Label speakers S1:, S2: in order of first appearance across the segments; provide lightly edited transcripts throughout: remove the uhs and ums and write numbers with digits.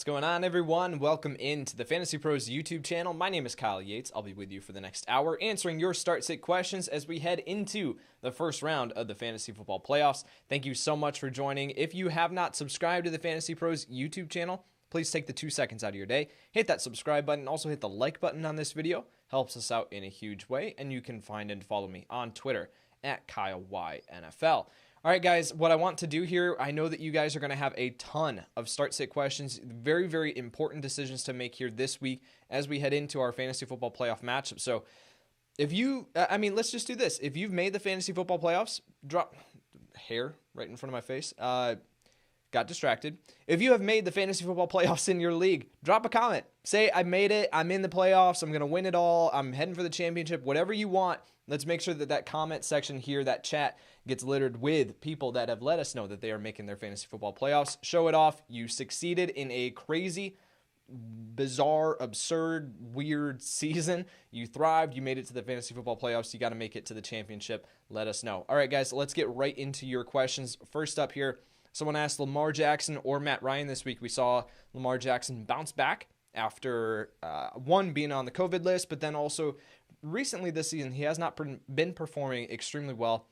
S1: going on, everyone? Welcome into the FantasyPros YouTube channel. My name is Kyle Yates. I'll be with you for the next hour answering your start-sit questions as we head into the first round of the Fantasy Football Playoffs. Thank you so much for joining. If you have not subscribed to the FantasyPros YouTube channel, please take the 2 seconds out of your day, hit that subscribe button, also hit the like button on this video. Helps us out in a huge way, and you can find and follow me on Twitter at KyleYNFL. All right, guys, what I want to do here, I know that you guys are going to have a ton of start-sit questions, very, very important decisions to make here this week as we head into our fantasy football playoff matchup. So if you, let's just do this. If you've made the fantasy football playoffs, drop hair right in front of my face. Got distracted. If you have made the fantasy football playoffs in your league, drop a comment. Say, I made it. I'm in the playoffs. I'm going to win it all. I'm heading for the championship. Whatever you want. Let's make sure that that comment section here, that chat, gets littered with people that have let us know that they are making their fantasy football playoffs. Show it off. You succeeded in a crazy, bizarre, absurd, weird season. You thrived. You made it to the fantasy football playoffs. You got to make it to the championship. Let us know. All right, guys, let's get right into your questions. First up here, someone asked Lamar Jackson or Matt Ryan this week. We saw Lamar Jackson bounce back after one, being on the COVID list, but then also recently this season, he has not been performing extremely well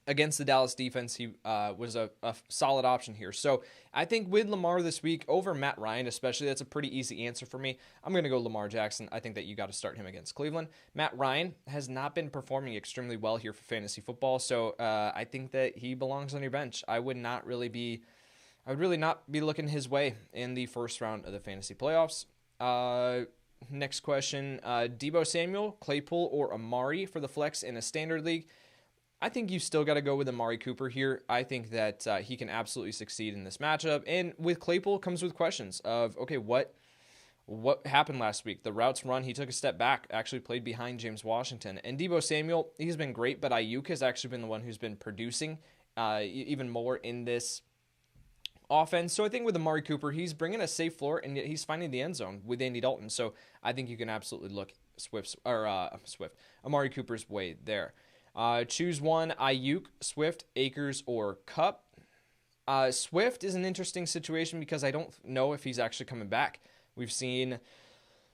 S1: against the Dallas defense. He was a solid option here. So I think with Lamar this week over Matt Ryan especially, that's a pretty easy answer for me. I'm going to go Lamar Jackson. I think that you got to start him against Cleveland. Matt Ryan has not been performing extremely well here for fantasy football, so I think that he belongs on your bench. I would really not be looking his way in the first round of the fantasy playoffs. Next question, Deebo Samuel, Claypole, or Amari for the flex in a standard league. I think you still got to go with Amari Cooper here. I think that he can absolutely succeed in this matchup. And with Claypole comes with questions of, okay, what happened last week? The routes run, he took a step back, actually played behind James Washington. And Deebo Samuel, he's been great, but Ayuk has actually been the one who's been producing even more in this offense. So I think with Amari Cooper, he's bringing a safe floor, and yet he's finding the end zone with Andy Dalton. So I think you can absolutely look Amari Cooper's way there. Choose one, Ayuk, Swift, Akers, or Kupp. Swift is an interesting situation because I don't know if he's actually coming back. We've seen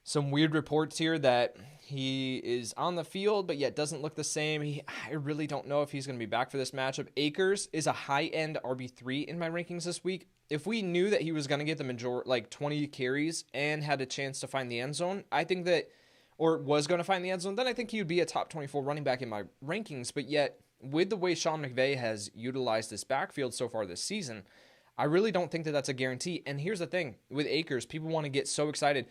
S1: some weird reports here that he is on the field, but yet doesn't look the same. I really don't know if he's going to be back for this matchup. Akers is a high-end RB3 in my rankings this week. If we knew that he was going to get the majority, like 20 carries and had a chance to find the end zone, I think that, or was going to find the end zone, then I think he would be a top 24 running back in my rankings. But yet, with the way Sean McVay has utilized this backfield so far this season, I really don't think that that's a guarantee. And here's the thing. With Akers, people want to get so excited.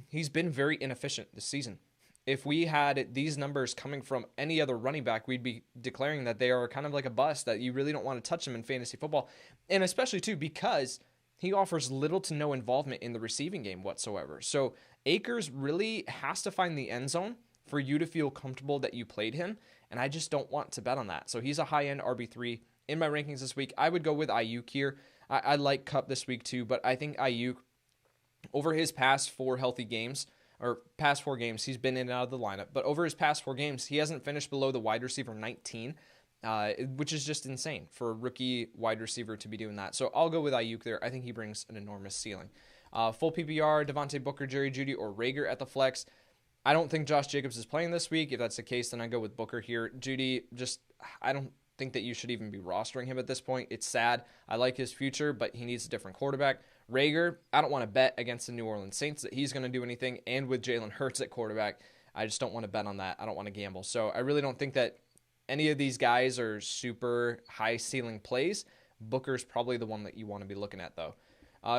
S1: He's been very inefficient this season. If we had these numbers coming from any other running back, we'd be declaring that they are kind of like a bust, that you really don't want to touch them in fantasy football. And especially, too, because he offers little to no involvement in the receiving game whatsoever. So Akers really has to find the end zone for you to feel comfortable that you played him, and I just don't want to bet on that. So he's a high-end RB3 in my rankings this week. I would go with Ayuk here. I like Kupp this week too, but I think Ayuk, over his past 4 games, he's been in and out of the lineup, but over his past 4 games, he hasn't finished below the wide receiver 19, which is just insane for a rookie wide receiver to be doing that. So I'll go with Ayuk there. I think he brings an enormous ceiling. Full PPR, Devonte Booker, Jerry Jeudy, or Rager at the flex. I don't think Josh Jacobs is playing this week. If that's the case, then I go with Booker here. Jeudy, I don't think that you should even be rostering him at this point. It's sad. I like his future, but he needs a different quarterback. Rager, I don't want to bet against the New Orleans Saints that he's going to do anything, and with Jalen Hurts at quarterback, I just don't want to bet on that. I don't want to gamble. So I really don't think that any of these guys are super high ceiling plays. Booker's probably the one that you want to be looking at, though.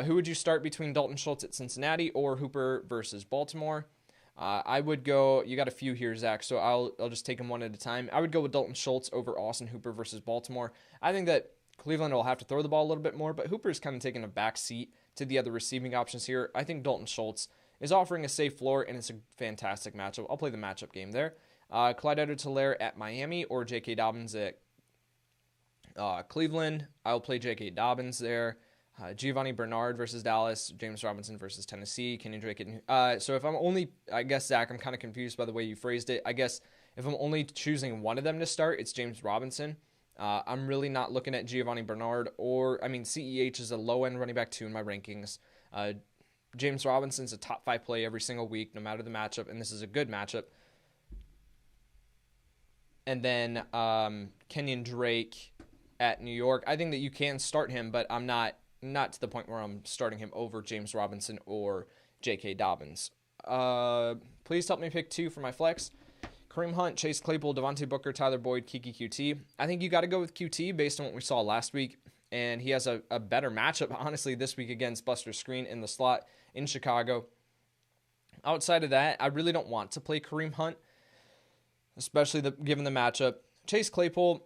S1: Who would you start between Dalton Schultz at Cincinnati or Hooper versus Baltimore? I would go, you got a few here, Zach, so I'll just take them one at a time. I would go with Dalton Schultz over Austin Hooper versus Baltimore. I think that Cleveland will have to throw the ball a little bit more, but Hooper's kind of taking a back seat to the other receiving options here. I think Dalton Schultz is offering a safe floor, and it's a fantastic matchup. I'll play the matchup game there. Clyde Edwards-Helaire at Miami or J.K. Dobbins at Cleveland. I'll play J.K. Dobbins there. Giovanni Bernard versus Dallas, James Robinson versus Tennessee, Kenyon Drake. So if I'm only, I guess, Zach, I'm kind of confused by the way you phrased it. I guess if I'm only choosing one of them to start, it's James Robinson. I'm really not looking at Giovanni Bernard CEH is a low-end running back 2 in my rankings. James Robinson's a top 5 play every single week, no matter the matchup, and this is a good matchup. And then Kenyon Drake at New York. I think that you can start him, but I'm not to the point where I'm starting him over James Robinson or J.K. Dobbins. Please help me pick 2 for my flex. Kareem Hunt, Chase Claypole, Devonte Parker, Tyler Boyd, Kiki QT. I think you got to go with QT based on what we saw last week, and he has a better matchup, honestly, this week against Buster Screen in the slot in Chicago. Outside of that, I really don't want to play Kareem Hunt, especially given the matchup. Chase Claypole,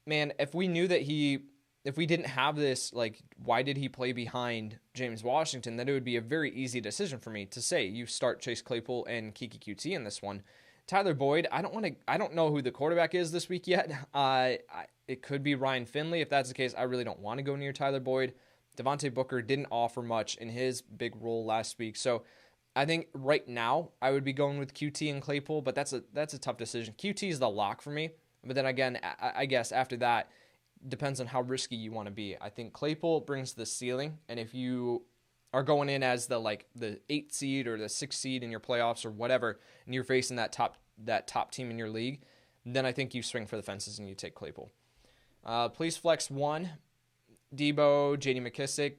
S1: man, if we knew that if we didn't have this, like, why did he play behind James Washington, then it would be a very easy decision for me to say you start Chase Claypole and Kiki QT in this one. Tyler Boyd, I don't know who the quarterback is this week yet. It could be Ryan Finley. If that's the case, I really don't want to go near Tyler Boyd. Devonte Booker didn't offer much in his big role last week. So I think right now I would be going with QT and Claypool, but that's a tough decision. QT is the lock for me. But then again, I guess after that, depends on how risky you want to be. I think Claypool brings the ceiling, and if you are going in as the 8th seed or the 6th seed in your playoffs or whatever, and you're facing that top team in your league, then I think you swing for the fences and you take Claypool. Please flex 1, Debo, J.D. McKissick,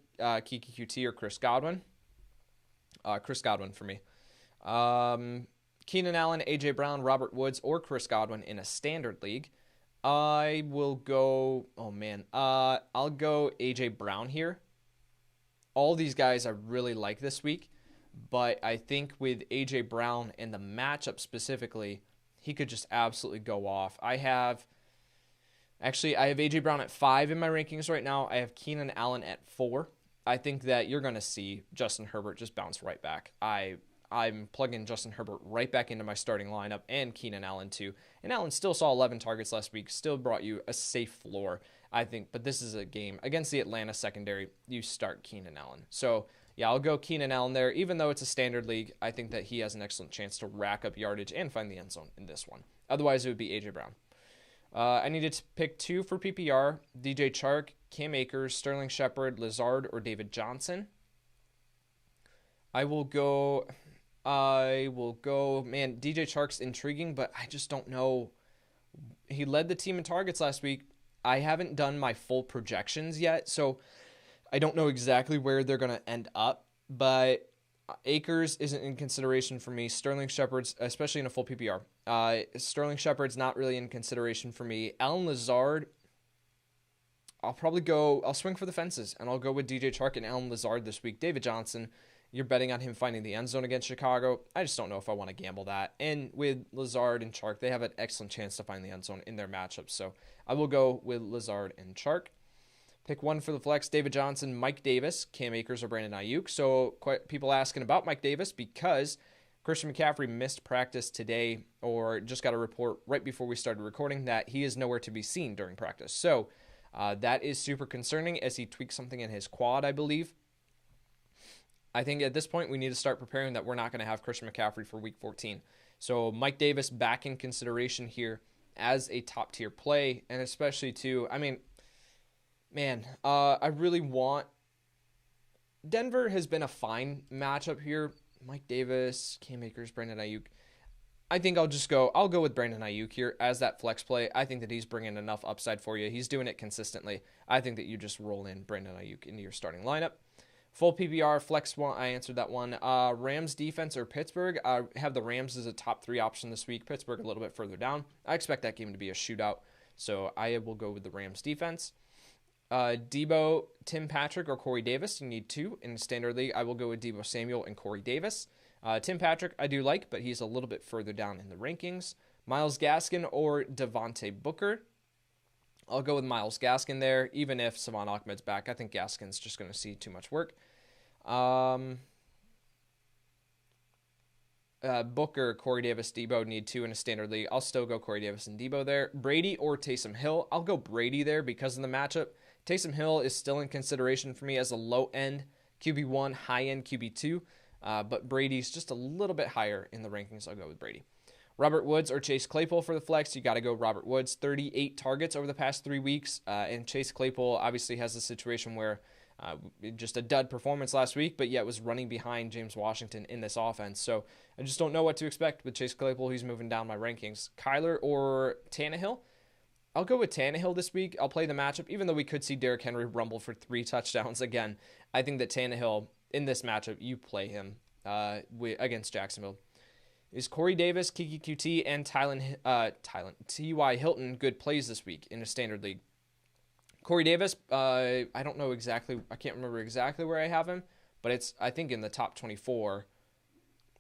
S1: Kiki QT, or Chris Godwin. Chris Godwin for me. Keenan Allen, A.J. Brown, Robert Woods, or Chris Godwin in a standard league. I will go, I'll go A.J. Brown here. All these guys I really like this week, but I think with A.J. Brown and the matchup specifically, he could just absolutely go off. I have A.J. Brown at 5 in my rankings right now. I have Keenan Allen at 4. I think that you're going to see Justin Herbert just bounce right back. I'm plugging Justin Herbert right back into my starting lineup, and Keenan Allen too. And Allen still saw 11 targets last week, still brought you a safe floor, I think. But this is a game against the Atlanta secondary. You start Keenan Allen. So, yeah, I'll go Keenan Allen there. Even though it's a standard league, I think that he has an excellent chance to rack up yardage and find the end zone in this one. Otherwise, it would be A.J. Brown. I needed to pick 2 for PPR. DJ Chark, Cam Akers, Sterling Shepard, Lazard, or David Johnson. I will go, man, DJ Chark's intriguing, but I just don't know. He led the team in targets last week. I haven't done my full projections yet, so I don't know exactly where they're going to end up, but Akers isn't in consideration for me. Sterling Shepard's, especially in a full PPR. Sterling Shepard's not really in consideration for me. Allen Lazard, I'll swing for the fences, and I'll go with DJ Chark and Allen Lazard this week. David Johnson, you're betting on him finding the end zone against Chicago. I just don't know if I want to gamble that. And with Lazard and Chark, they have an excellent chance to find the end zone in their matchups. So I will go with Lazard and Chark. Pick 1 for the flex, David Johnson, Mike Davis, Cam Akers, or Brandon Ayuk. So quite people asking about Mike Davis because Christian McCaffrey missed practice today, or just got a report right before we started recording that he is nowhere to be seen during practice. So that is super concerning as he tweaked something in his quad, I believe. I think at this point we need to start preparing that we're not going to have Christian McCaffrey for Week 14. So Mike Davis back in consideration here as a top-tier play, and especially too, I mean, man, I really want... Denver has been a fine matchup here. Mike Davis, Cam Akers, Brandon Ayuk. I think I'll go with Brandon Ayuk here as that flex play. I think that he's bringing enough upside for you. He's doing it consistently. I think that you just roll in Brandon Ayuk into your starting lineup. Full PPR, flex 1, I answered that one. Rams defense or Pittsburgh? I have the Rams as a top 3 option this week. Pittsburgh a little bit further down. I expect that game to be a shootout, so I will go with the Rams defense. Debo, Tim Patrick, or Corey Davis. You need 2 in the standard league. I will go with Debo Samuel and Corey Davis. Tim Patrick I do like, but he's a little bit further down in the rankings. Myles Gaskin or Devonte Booker. I'll go with Myles Gaskin there, even if Savon Ahmed's back. I think Gaskin's just going to see too much work. Booker, Corey Davis, Debo need 2 in a standard league. I'll still go Corey Davis and Debo there. Brady or Taysom Hill. I'll go Brady there because of the matchup. Taysom Hill is still in consideration for me as a low-end QB1, high-end QB2, but Brady's just a little bit higher in the rankings. I'll go with Brady. Robert Woods or Chase Claypool for the flex. You got to go Robert Woods. 38 targets over the past 3 weeks, and Chase Claypool obviously has a situation where Just a dud performance last week, but yet was running behind James Washington in this offense. So I just don't know what to expect with Chase Claypole. He's moving down my rankings. Kyler or Tannehill? I'll go with Tannehill this week. I'll play the matchup, even though we could see Derrick Henry rumble for 3 touchdowns again. I think that Tannehill, in this matchup, you play him against Jacksonville. Is Corey Davis, Kiki QT, and T.Y. Hilton good plays this week in a standard league? Corey Davis, I don't know exactly. I can't remember exactly where I have him, but it's, I think, in the top 24.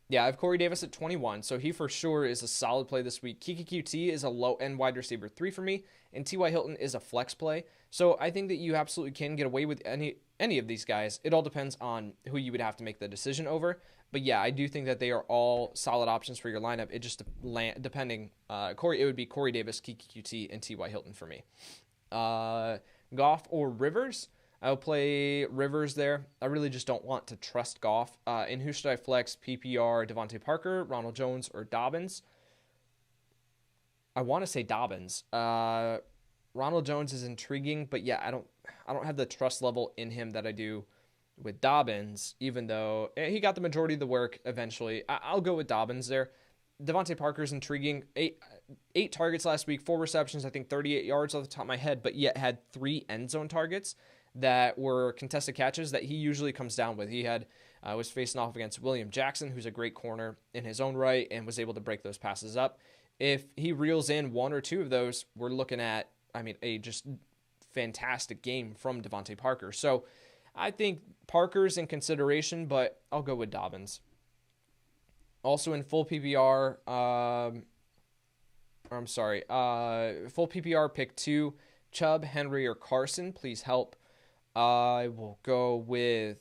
S1: Yeah, I have Corey Davis at 21, so he for sure is a solid play this week. Kiki QT is a low-end wide receiver 3 for me, and T.Y. Hilton is a flex play. So I think that you absolutely can get away with any of these guys. It all depends on who you would have to make the decision over. But yeah, I do think that they are all solid options for your lineup. It just depending. It would be Corey Davis, Kiki QT, and T.Y. Hilton for me. Goff or Rivers? I'll play Rivers there. I really just don't want to trust Goff. And who should I flex? PPR, Devonte Parker, Ronald Jones, or Dobbins? I want to say Dobbins. Ronald Jones is intriguing, but yeah, I don't have the trust level in him that I do with Dobbins, even though he got the majority of the work eventually. I'll go with Dobbins there. Devonte Parker is intriguing. Eight targets last week, 4 receptions, I think 38 yards off the top of my head, but yet had 3 end zone targets that were contested catches that he usually comes down with. He was facing off against William Jackson, who's a great corner in his own right, and was able to break those passes up. If he reels in 1 or 2 of those, we're looking at, a just fantastic game from Devonte Parker. So I think Parker's in consideration, but I'll go with Dobbins. Also in full PPR, full PPR pick 2, Chubb, Henry, or Carson. Please help. I will go with,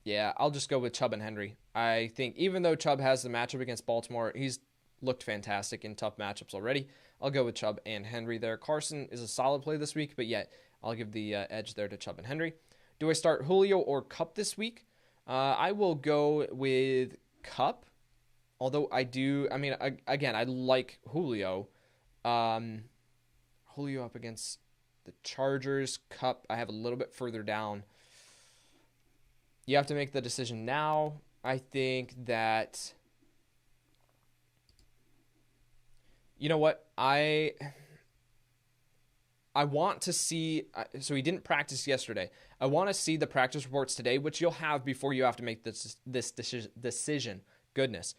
S1: I'll just go with Chubb and Henry. I think even though Chubb has the matchup against Baltimore, he's looked fantastic in tough matchups already. I'll go with Chubb and Henry there. Carson is a solid play this week, but yet I'll give the edge there to Chubb and Henry. Do I start Julio or Kupp this week? I will go with Kupp, although I like Julio. Julio up against the Chargers. Kupp I have a little bit further down. You have to make the decision now. I think that, you know what, I want to see, so he didn't practice yesterday. I want to see the practice reports today, which you'll have before you have to make this decision. Goodness.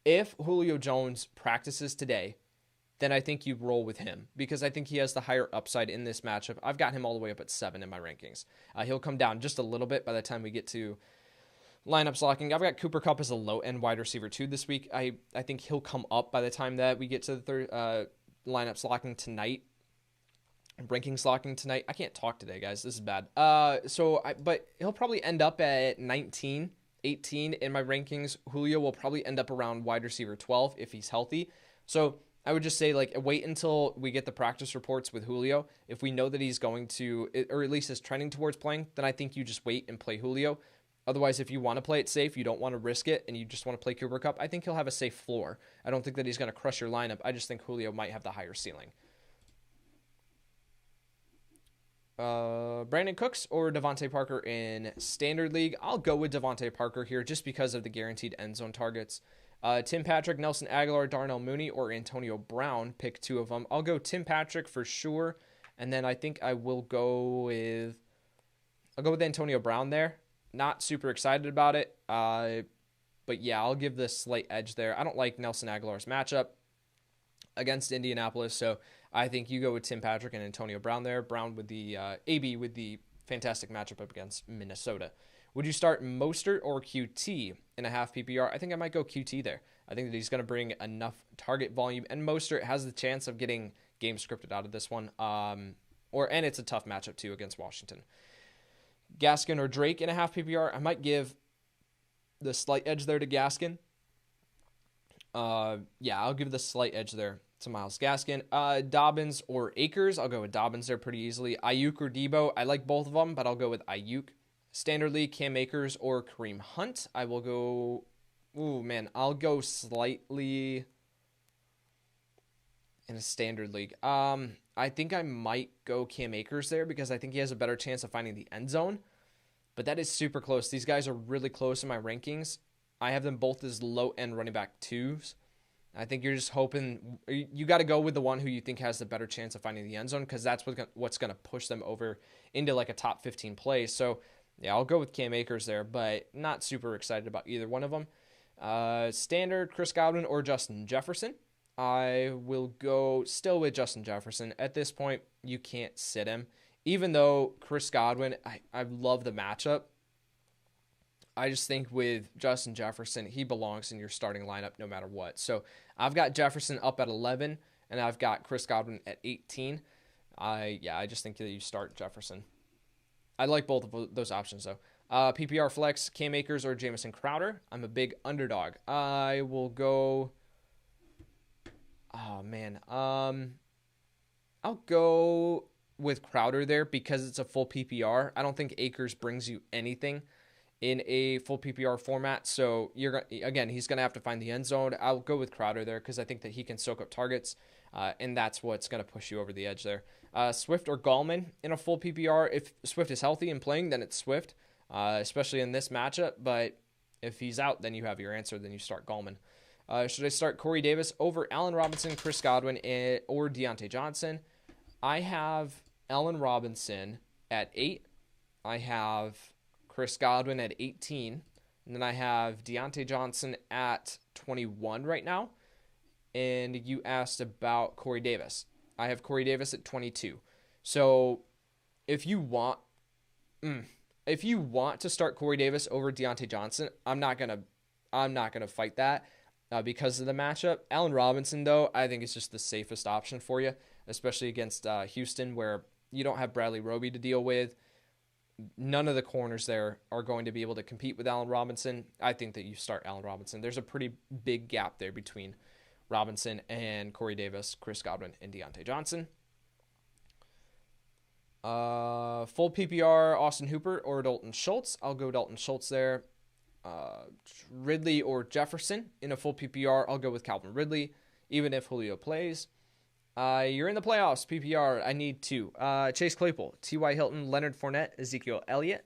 S1: If Julio Jones practices today, then I think you roll with him because I think he has the higher upside in this matchup. I've got him all the way up at 7 in my rankings. He'll come down just a little bit by the time we get to lineups locking. I've got Cooper Kupp as a low-end wide receiver 2 this week. I think he'll come up by the time that we get to the third lineups locking tonight. Rankings locking tonight. I can't talk today, guys. This is bad. But he'll probably end up at 19, 18 in my rankings. Julio will probably end up around wide receiver 12 if he's healthy. So I would just say, wait until we get the practice reports with Julio. If we know that he's going to, or at least is trending towards playing, then I think you just wait and play Julio. Otherwise, if you want to play it safe, you don't want to risk it, and you just want to play Cooper Kupp, I think he'll have a safe floor. I don't think that he's going to crush your lineup. I just think Julio might have the higher ceiling. Brandon Cooks or Devonte Parker in Standard League? I'll go with Devonte Parker here just because of the guaranteed end zone targets. Tim Patrick, Nelson Aguilar, Darnell Mooney, or Antonio Brown. Pick 2 of them. I'll go Tim Patrick for sure, and then I think I will go with Antonio Brown there. Not super excited about it, but yeah, I'll give this slight edge there. I don't like Nelson Aguilar's matchup against Indianapolis, so I think you go with Tim Patrick and Antonio Brown there. Brown with the AB with the fantastic matchup up against Minnesota. Would you start Mostert or QT in a half PPR? I think I might go QT there. I think that he's going to bring enough target volume, and Mostert has the chance of getting game scripted out of this one. And it's a tough matchup too against Washington. Gaskin or Drake in a half PPR? I might give the slight edge there to Gaskin. I'll give the slight edge there to Myles Gaskin. Dobbins or Akers? I'll go with Dobbins there pretty easily. Ayuk or Debo? I like both of them, but I'll go with Ayuk. Standard League, Cam Akers or Kareem Hunt? I will go... I'll go slightly in a Standard League. I I think I might go Cam Akers there because I think he has a better chance of finding the end zone. But that is super close. These guys are really close in my rankings. I have them both as low-end running back 2s. I think you're just hoping you got to go with the one who you think has the better chance of finding the end zone because that's what's going to push them over into like a top 15 play. So, yeah, I'll go with Cam Akers there, but not super excited about either one of them. Standard, Chris Godwin or Justin Jefferson. I will go still with Justin Jefferson. At this point, you can't sit him. Even though Chris Godwin, I love the matchup. I just think with Justin Jefferson, he belongs in your starting lineup no matter what. So I've got Jefferson up at 11, and I've got Chris Godwin at 18. I just think that you start Jefferson. I like both of those options, though. PPR flex, Cam Akers or Jamison Crowder. I'm a big underdog. I will go... Oh, man. I'll go with Crowder there because it's a full PPR. I don't think Akers brings you anything in a full PPR format. So he's going to have to find the end zone. I'll go with Crowder there because I think that he can soak up targets, and that's what's going to push you over the edge there. Swift or Gallman in a full PPR. If Swift is healthy and playing, then it's Swift, especially in this matchup. But if he's out, then you have your answer. Then you start Gallman. Should I start Corey Davis over Allen Robinson, Chris Godwin, or Deontay Johnson? I have Allen Robinson at 8. I have Chris Godwin at 18. And then I have Deontay Johnson at 21 right now. And you asked about Corey Davis. I have Corey Davis at 22. So if you want to start Corey Davis over Deontay Johnson, I'm not gonna fight that because of the matchup. Allen Robinson, though, I think is just the safest option for you, especially against Houston, where you don't have Bradley Roby to deal with. None of the corners there are going to be able to compete with Allen Robinson. I think that you start Allen Robinson. There's a pretty big gap there between Robinson and Corey Davis, Chris Godwin, and Deontay Johnson. Full PPR, Austin Hooper or Dalton Schultz. I'll go Dalton Schultz there. Ridley or Jefferson in a full PPR. I'll go with Calvin Ridley, even if Julio plays. You're in the playoffs, PPR. I need 2. Chase Claypole, T.Y. Hilton, Leonard Fournette, Ezekiel Elliott.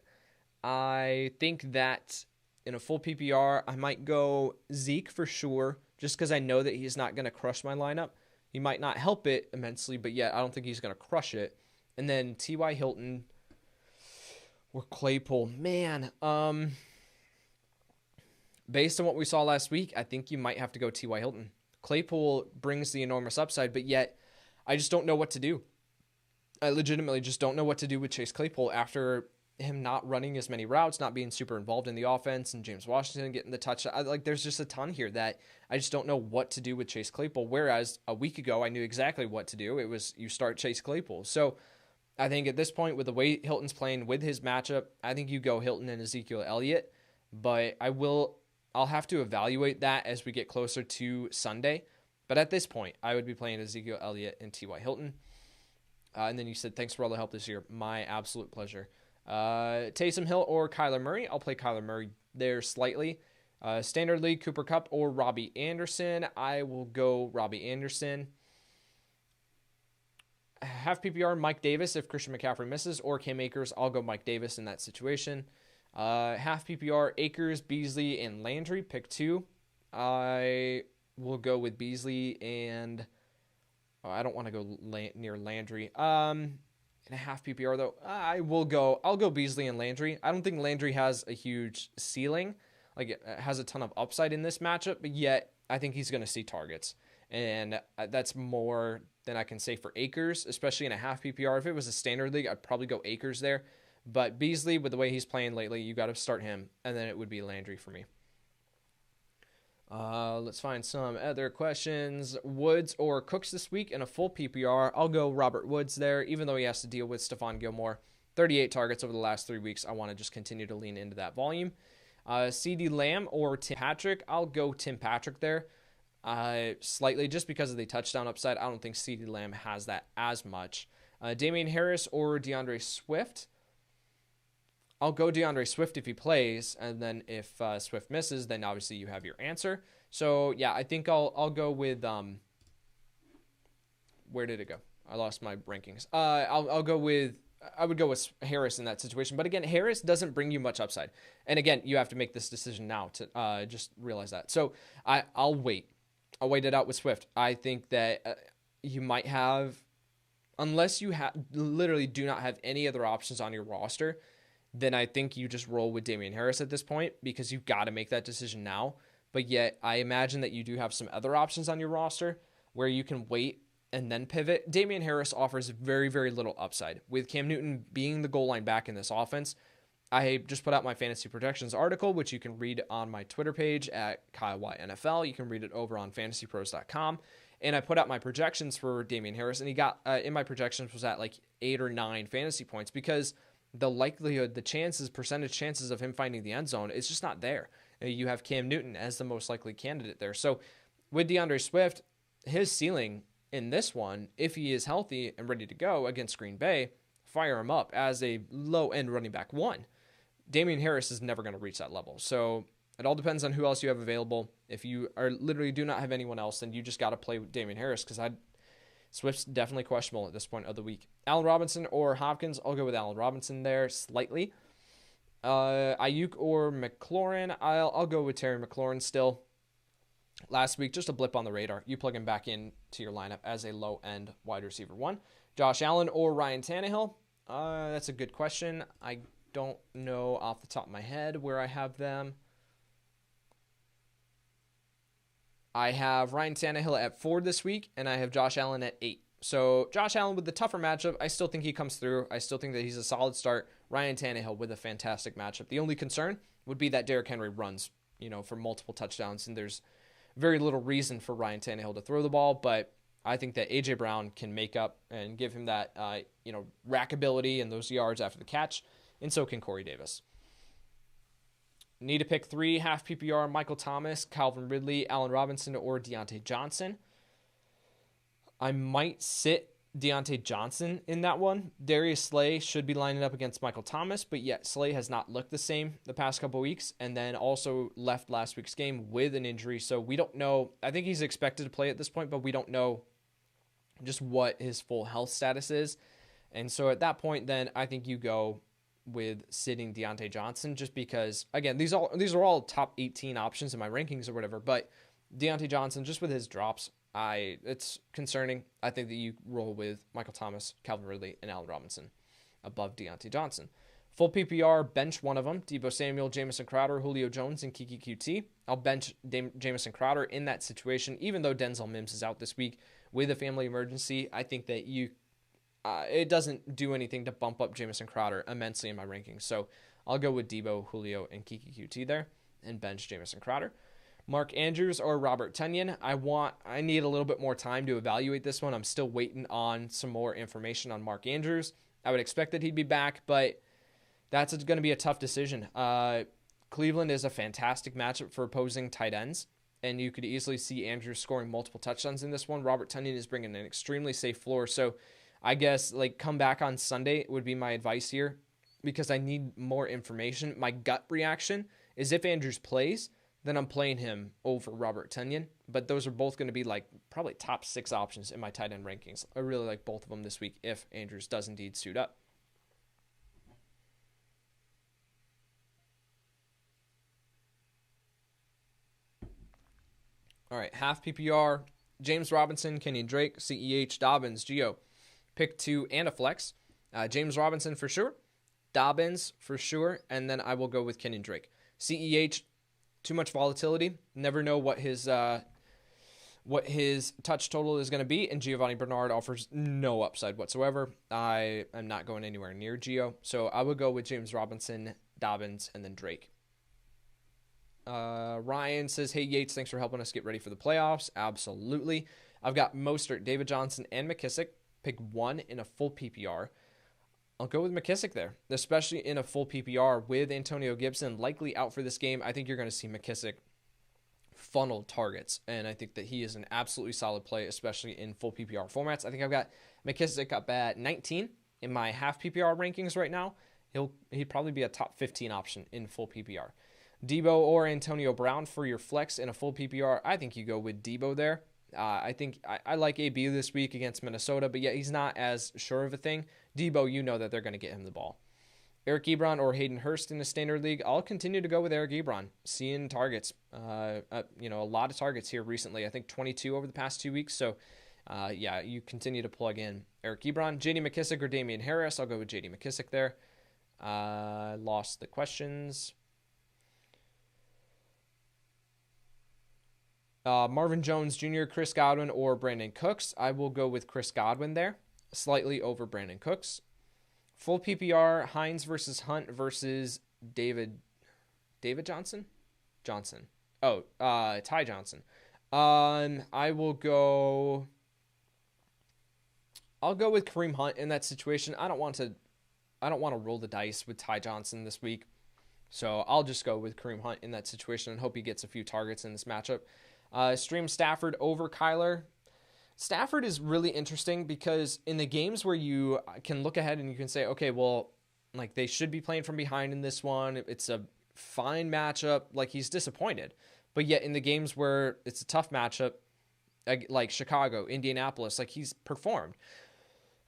S1: I think that in a full PPR, I might go Zeke for sure, just because I know that he's not going to crush my lineup. He might not help it immensely, but yet I don't think he's going to crush it. And then T.Y. Hilton or Claypole. Man, based on what we saw last week, I think you might have to go T.Y. Hilton. Claypole brings the enormous upside, but yet I just don't know what to do. I legitimately just don't know what to do with Chase Claypole after him not running as many routes, not being super involved in the offense, and James Washington getting the touch. There's just a ton here that I just don't know what to do with Chase Claypole, whereas a week ago I knew exactly what to do. It was you start Chase Claypole. So I think at this point, with the way Hilton's playing with his matchup, I think you go Hilton and Ezekiel Elliott, but I'll have to evaluate that as we get closer to Sunday. But at this point, I would be playing Ezekiel Elliott and T.Y. Hilton. And then you said, thanks for all the help this year. My absolute pleasure. Taysom Hill or Kyler Murray. I'll play Kyler Murray there slightly. Standard League, Cooper Kupp or Robbie Anderson. I will go Robbie Anderson. Half PPR, Mike Davis if Christian McCaffrey misses, or Cam Akers. I'll go Mike Davis in that situation. Half PPR, Akers, Beasley, and Landry. Pick 2. I will go with Beasley and I don't want to go near Landry. In a half PPR though, I'll go Beasley and Landry. I don't think Landry has a huge ceiling, like it has a ton of upside in this matchup, but yet I think he's going to see targets. And that's more than I can say for Akers, especially in a half PPR. If it was a standard league, I'd probably go Akers there. But Beasley, with the way he's playing lately, you got to start him, and then it would be Landry for me. Let's find some other questions. Woods or Cooks this week in a full PPR. I'll go Robert Woods there, even though he has to deal with Stephon Gilmore. 38 targets over the last 3 weeks. I want to just continue to lean into that volume. CeeDee Lamb or Tim Patrick. I'll go Tim Patrick there. Slightly, just because of the touchdown upside. I don't think CeeDee Lamb has that as much. Damian Harris or DeAndre Swift. I'll go DeAndre Swift if he plays, and then if Swift misses, then obviously you have your answer. So yeah, I think I'll go with where did it go? I lost my rankings. I would go with Harris in that situation. But again, Harris doesn't bring you much upside. And again, you have to make this decision now to just realize that. So I'll wait. I'll wait it out with Swift. I think that you might have, unless you literally do not have any other options on your roster, then I think you just roll with Damian Harris at this point because you've got to make that decision now. But yet, I imagine that you do have some other options on your roster where you can wait and then pivot. Damian Harris offers very, very little upside. With Cam Newton being the goal line back in this offense, I just put out my fantasy projections article, which you can read on my Twitter page at KyleYNFL. You can read it over on FantasyPros.com. And I put out my projections for Damian Harris, and he got, in my projections, was at like 8 or 9 fantasy points because the likelihood, the chances, percentage chances of him finding the end zone is just not there. You have Cam Newton as the most likely candidate there. So with Deandre Swift, his ceiling in this one, if he is healthy and ready to go against Green Bay, fire him up as a low-end running back 1. Damian Harris is never going to reach that level. So it all depends on who else you have available. If you are literally do not have anyone else, then you just got to play with Damian Harris because Swift's definitely questionable at this point of the week. Allen Robinson or Hopkins, I'll go with Allen Robinson there slightly. Ayuk or McLaurin, I'll go with Terry McLaurin still. Last week, just a blip on the radar. You plug him back into your lineup as a low-end wide receiver 1. Josh Allen or Ryan Tannehill? That's a good question. I don't know off the top of my head where I have them. I have Ryan Tannehill at 4 this week, and I have Josh Allen at 8. So Josh Allen with the tougher matchup, I still think he comes through. I still think that he's a solid start. Ryan Tannehill with a fantastic matchup. The only concern would be that Derrick Henry runs, for multiple touchdowns, and there's very little reason for Ryan Tannehill to throw the ball, but I think that A.J. Brown can make up and give him that, rackability and those yards after the catch, and so can Corey Davis. Need to pick 3, half PPR, Michael Thomas, Calvin Ridley, Allen Robinson, or Deontay Johnson. I might sit Deontay Johnson in that one. Darius Slay should be lining up against Michael Thomas, but yet Slay has not looked the same the past couple weeks, and then also left last week's game with an injury, so we don't know. I think he's expected to play at this point, but we don't know just what his full health status is. And so at that point, then I think you go with sitting Deontay Johnson, just because, again, these are all top 18 options in my rankings or whatever, but Deontay Johnson, just with his drops, it's concerning. I think that you roll with Michael Thomas, Calvin Ridley, and Allen Robinson above Deontay Johnson. Full PPR, bench one of them, Deebo Samuel, Jamison Crowder, Julio Jones, and Kiki QT. I'll bench Jamison Crowder in that situation, even though Denzel Mims is out this week with a family emergency. I think that it doesn't do anything to bump up Jamison Crowder immensely in my rankings. So I'll go with Deebo, Julio, and Kiki QT there and bench Jamison Crowder. Mark Andrews or Robert Tanyan. I need a little bit more time to evaluate this one. I'm still waiting on some more information on Mark Andrews. I would expect that he'd be back, but that's going to be a tough decision. Cleveland is a fantastic matchup for opposing tight ends, and you could easily see Andrews scoring multiple touchdowns in this one. Robert Tanyan is bringing an extremely safe floor, so I guess come back on Sunday would be my advice here because I need more information. My gut reaction is if Andrews plays, then I'm playing him over Robert Tanyan. But those are both going to be probably top 6 options in my tight end rankings. I really like both of them this week if Andrews does indeed suit up. All right, half PPR, James Robinson, Kenyon Drake, CEH, Dobbins, Gio. Pick 2 and a flex. James Robinson for sure. Dobbins for sure. And then I will go with Kenyon Drake. CEH, too much volatility. Never know what his touch total is going to be. And Giovanni Bernard offers no upside whatsoever. I am not going anywhere near Gio. So I would go with James Robinson, Dobbins, and then Drake. Ryan says, hey, Yates, thanks for helping us get ready for the playoffs. Absolutely. I've got Mostert, David Johnson, and McKissick. Pick 1 in a full PPR. I'll go with McKissick there, especially in a full PPR with Antonio Gibson likely out for this game. I think you're going to see McKissick funnel targets, and I think that he is an absolutely solid play, especially in full PPR formats. I think I've got McKissick up at 19 in my half PPR rankings right now. He'd probably be a top 15 option in full PPR. Debo or Antonio Brown for your flex in a full PPR. I think you go with Debo there. I think I like AB this week against Minnesota, but yet he's not as sure of a thing. Debo, you know that they're going to get him the ball. Eric Ebron or Hayden Hurst in a standard league. I'll continue to go with Eric Ebron, seeing targets. A lot of targets here recently. I think 22 over the past 2 weeks. So, you continue to plug in Eric Ebron. J.D. McKissick or Damian Harris. I'll go with J.D. McKissick there. Lost the questions. Marvin Jones Jr., Chris Godwin, or Brandon Cooks. I will go with Chris Godwin there, slightly over Brandon Cooks. Full PPR, Hines versus Hunt versus David Johnson? Johnson. Ty Johnson. I'll go with Kareem Hunt in that situation. I don't want to roll the dice with Ty Johnson this week. So I'll just go with Kareem Hunt in that situation and hope he gets a few targets in this matchup. Stream Stafford over Kyler. Stafford is really interesting because in the games where you can look ahead and you can say, okay, well, like they should be playing from behind in this one. It's a fine matchup. Like he's disappointed. But yet in the games where it's a tough matchup, like Chicago, Indianapolis, like he's performed.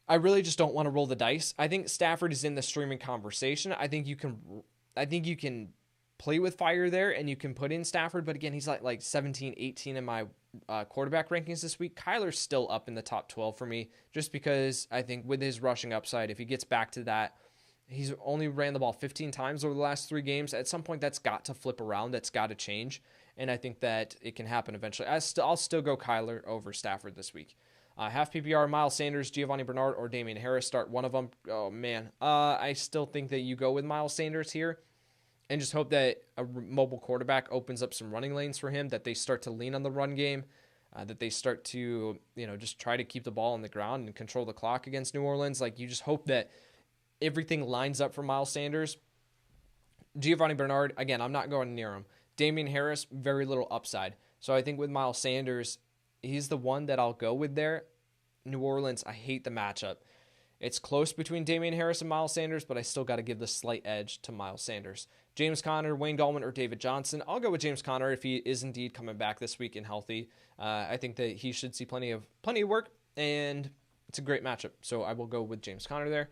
S1: I really just don't want to roll the dice. I think Stafford is in the streaming conversation. I think you can play with fire there and you can put in Stafford. But again, he's like 17, 18 in my quarterback rankings this week. Kyler's still up in the top 12 for me just because I think with his rushing upside, if he gets back to that, he's only ran the ball 15 times over the last 3 games. At some point, that's got to flip around. That's got to change. And I think that it can happen eventually. I'll still go Kyler over Stafford this week. Half PPR, Miles Sanders, Giovanni Bernard, or Damian Harris. Start one of them. Oh, man. I still think that you go with Miles Sanders here and just hope that a mobile quarterback opens up some running lanes for him, that they start to lean on the run game, that they start to, just try to keep the ball on the ground and control the clock against New Orleans. Like, you just hope that everything lines up for Miles Sanders. Giovanni Bernard, again, I'm not going near him. Damian Harris, very little upside. So I think with Miles Sanders, he's the one that I'll go with there. New Orleans, I hate the matchup. It's close between Damian Harris and Miles Sanders, but I still got to give the slight edge to Miles Sanders. James Conner, Wayne Gallman, or David Johnson. I'll go with James Conner if he is indeed coming back this week and healthy. I think that he should see plenty of work, and it's a great matchup. So I will go with James Conner there.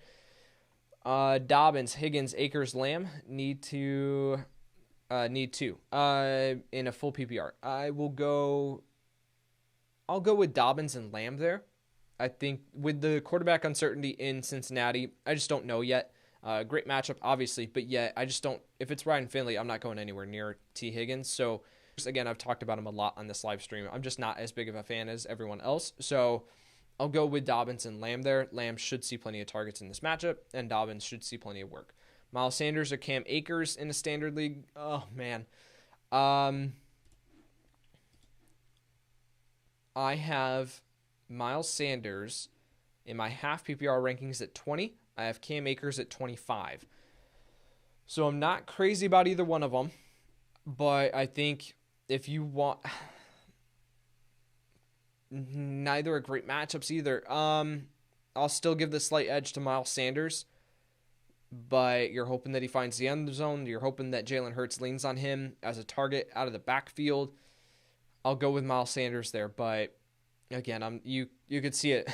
S1: Dobbins, Higgins, Akers, Lamb need two in a full PPR. I'll go with Dobbins and Lamb there. I think with the quarterback uncertainty in Cincinnati, I just don't know yet. Great matchup, obviously, but yet I just don't. If it's Ryan Finley, I'm not going anywhere near T. Higgins. So, again, I've talked about him a lot on this live stream. I'm just not as big of a fan as everyone else. So, I'll go with Dobbins and Lamb there. Lamb should see plenty of targets in this matchup, and Dobbins should see plenty of work. Miles Sanders or Cam Akers in a standard league. Oh, man. I have Miles Sanders in my half PPR rankings at 20. I have Cam Akers at 25. So I'm not crazy about either one of them, but I think if you want, neither are great matchups either. I'll still give the slight edge to Miles Sanders, but you're hoping that he finds the end zone. You're hoping that Jalen Hurts leans on him as a target out of the backfield. I'll go with Miles Sanders there, but again, you could see it.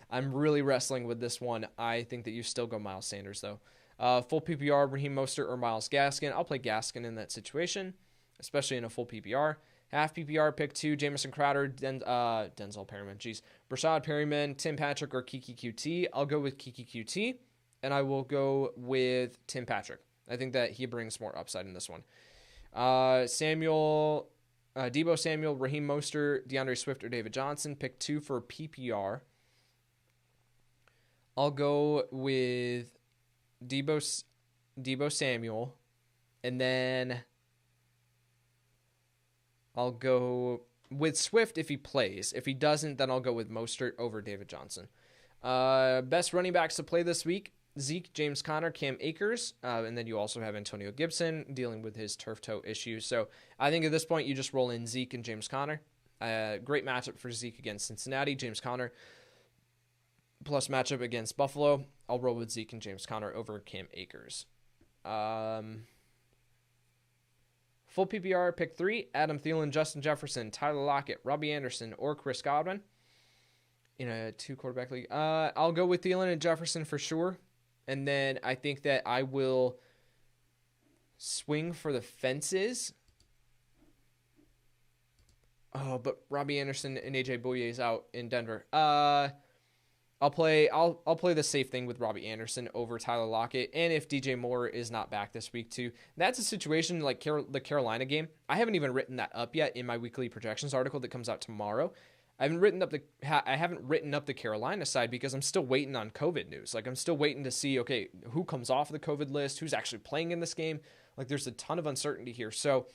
S1: I'm really wrestling with this one. I think that you still go Miles Sanders, though. Full PPR, Raheem Mostert or Myles Gaskin. I'll play Gaskin in that situation, especially in a full PPR. Half PPR, pick 2, Jamison Crowder, Denzel Perryman. Brashad Perryman, Tim Patrick, or Kiki QT. I'll go with Kiki QT, and I will go with Tim Patrick. I think that he brings more upside in this one. Debo Samuel, Raheem Mostert, DeAndre Swift, or David Johnson. Pick 2 for PPR. I'll go with Debo Samuel, and then I'll go with Swift if he plays. If he doesn't, then I'll go with Mostert over David Johnson. Best running backs to play this week: Zeke, James Conner, Cam Akers, and then you also have Antonio Gibson dealing with his turf toe issues. So I think at this point you just roll in Zeke and James Conner. Great matchup for Zeke against Cincinnati. James Conner plus matchup against Buffalo. I'll roll with Zeke and James Conner over Cam Akers. Full PPR, pick 3, Adam Thielen, Justin Jefferson, Tyler Lockett, Robbie Anderson, or Chris Godwin in a 2-quarterback league. I'll go with Thielen and Jefferson for sure. And then I think that I will swing for the fences. Oh, but Robbie Anderson and AJ Bouye is out in Denver. I'll play the safe thing with Robbie Anderson over Tyler Lockett, and if DJ Moore is not back this week too, that's a situation like the Carolina game. I haven't even written that up yet in my weekly projections article that comes out tomorrow. I haven't written up the Carolina side because I'm still waiting on COVID news. Like I'm still waiting to see who comes off the COVID list, who's actually playing in this game. Like there's a ton of uncertainty here, so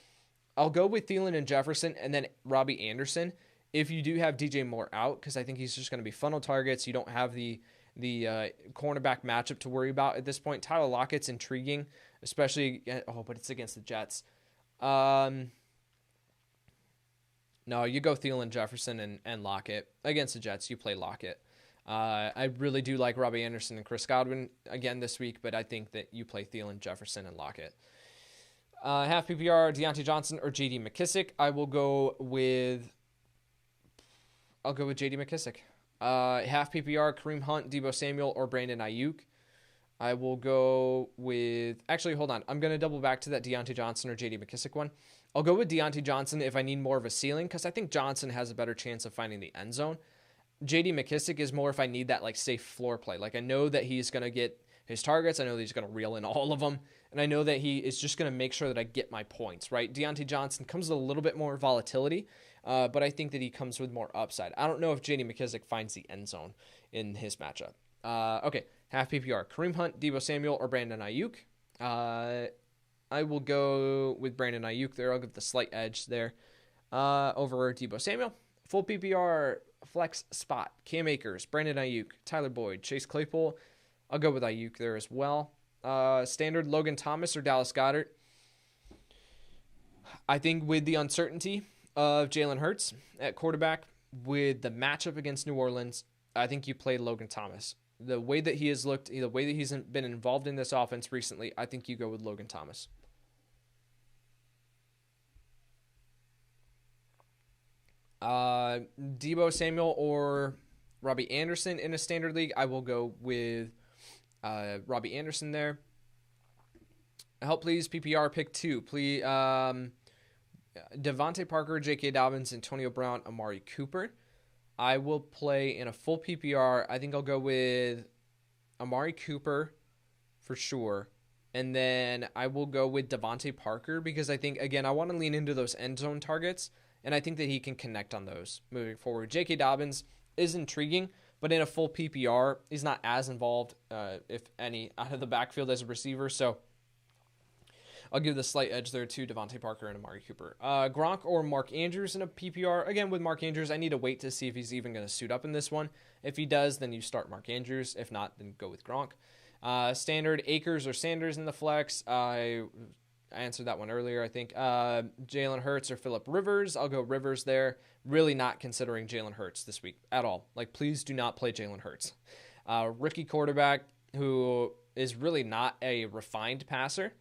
S1: I'll go with Thielen and Jefferson, and then Robbie Anderson. If you do have DJ Moore out, because I think he's just going to be funnel targets, you don't have the cornerback matchup to worry about at this point. Tyler Lockett's intriguing, especially but it's against the Jets. No, you go Thielen, Jefferson, and Lockett. Against the Jets, you play Lockett. I really do like Robbie Anderson and Chris Godwin again this week, but I think that you play Thielen, Jefferson, and Lockett. Half PPR, Deontay Johnson or J.D. McKissic. I will go with J.D. McKissic. Half PPR, Kareem Hunt, Deebo Samuel, or Brandon Ayuk. I will go with... Actually, hold on. I'm going to double back to that Deontay Johnson or J.D. McKissic one. I'll go with Deontay Johnson if I need more of a ceiling, because I think Johnson has a better chance of finding the end zone. J.D. McKissic is more if I need that safe floor play. I know that he's going to get his targets. I know that he's going to reel in all of them. And I know that he is just going to make sure that I get my points, right? Deontay Johnson comes with a little bit more volatility, but I think that he comes with more upside. I don't know if J.D. McKissic finds the end zone in his matchup. Okay, half PPR. Kareem Hunt, Deebo Samuel, or Brandon Ayuk. I will go with Brandon Ayuk there. I'll give the slight edge there over Deebo Samuel. Full PPR, flex spot. Cam Akers, Brandon Ayuk, Tyler Boyd, Chase Claypole. I'll go with Ayuk there as well. Standard Logan Thomas or Dallas Goddard. I think with the uncertainty of Jalen Hurts at quarterback, with the matchup against New Orleans, I think you play Logan Thomas. The way that he has looked, the way that he's been involved in this offense recently, I think you go with Logan Thomas. Deebo Samuel or Robbie Anderson in a standard league, I will go with Robbie Anderson there. Help please, PPR pick 2. Please, Devonte Parker, J.K. Dobbins, Antonio Brown, Amari Cooper. I will play in a full PPR. I think I'll go with Amari Cooper for sure. And then I will go with Devonte Parker because I think, again, I want to lean into those end zone targets, and I think that he can connect on those moving forward. J.K. Dobbins is intriguing, but in a full PPR, he's not as involved, if any, out of the backfield as a receiver. So I'll give the slight edge there to Devonte Parker and Amari Cooper. Gronk or Mark Andrews in a PPR. Again, with Mark Andrews, I need to wait to see if he's even going to suit up in this one. If he does, then you start Mark Andrews. If not, then go with Gronk. Standard Akers or Sanders in the flex. I answered that one earlier, I think. Jalen Hurts or Phillip Rivers. I'll go Rivers there. Really not considering Jalen Hurts this week at all. Please do not play Jalen Hurts. Rookie quarterback who is really not a refined passer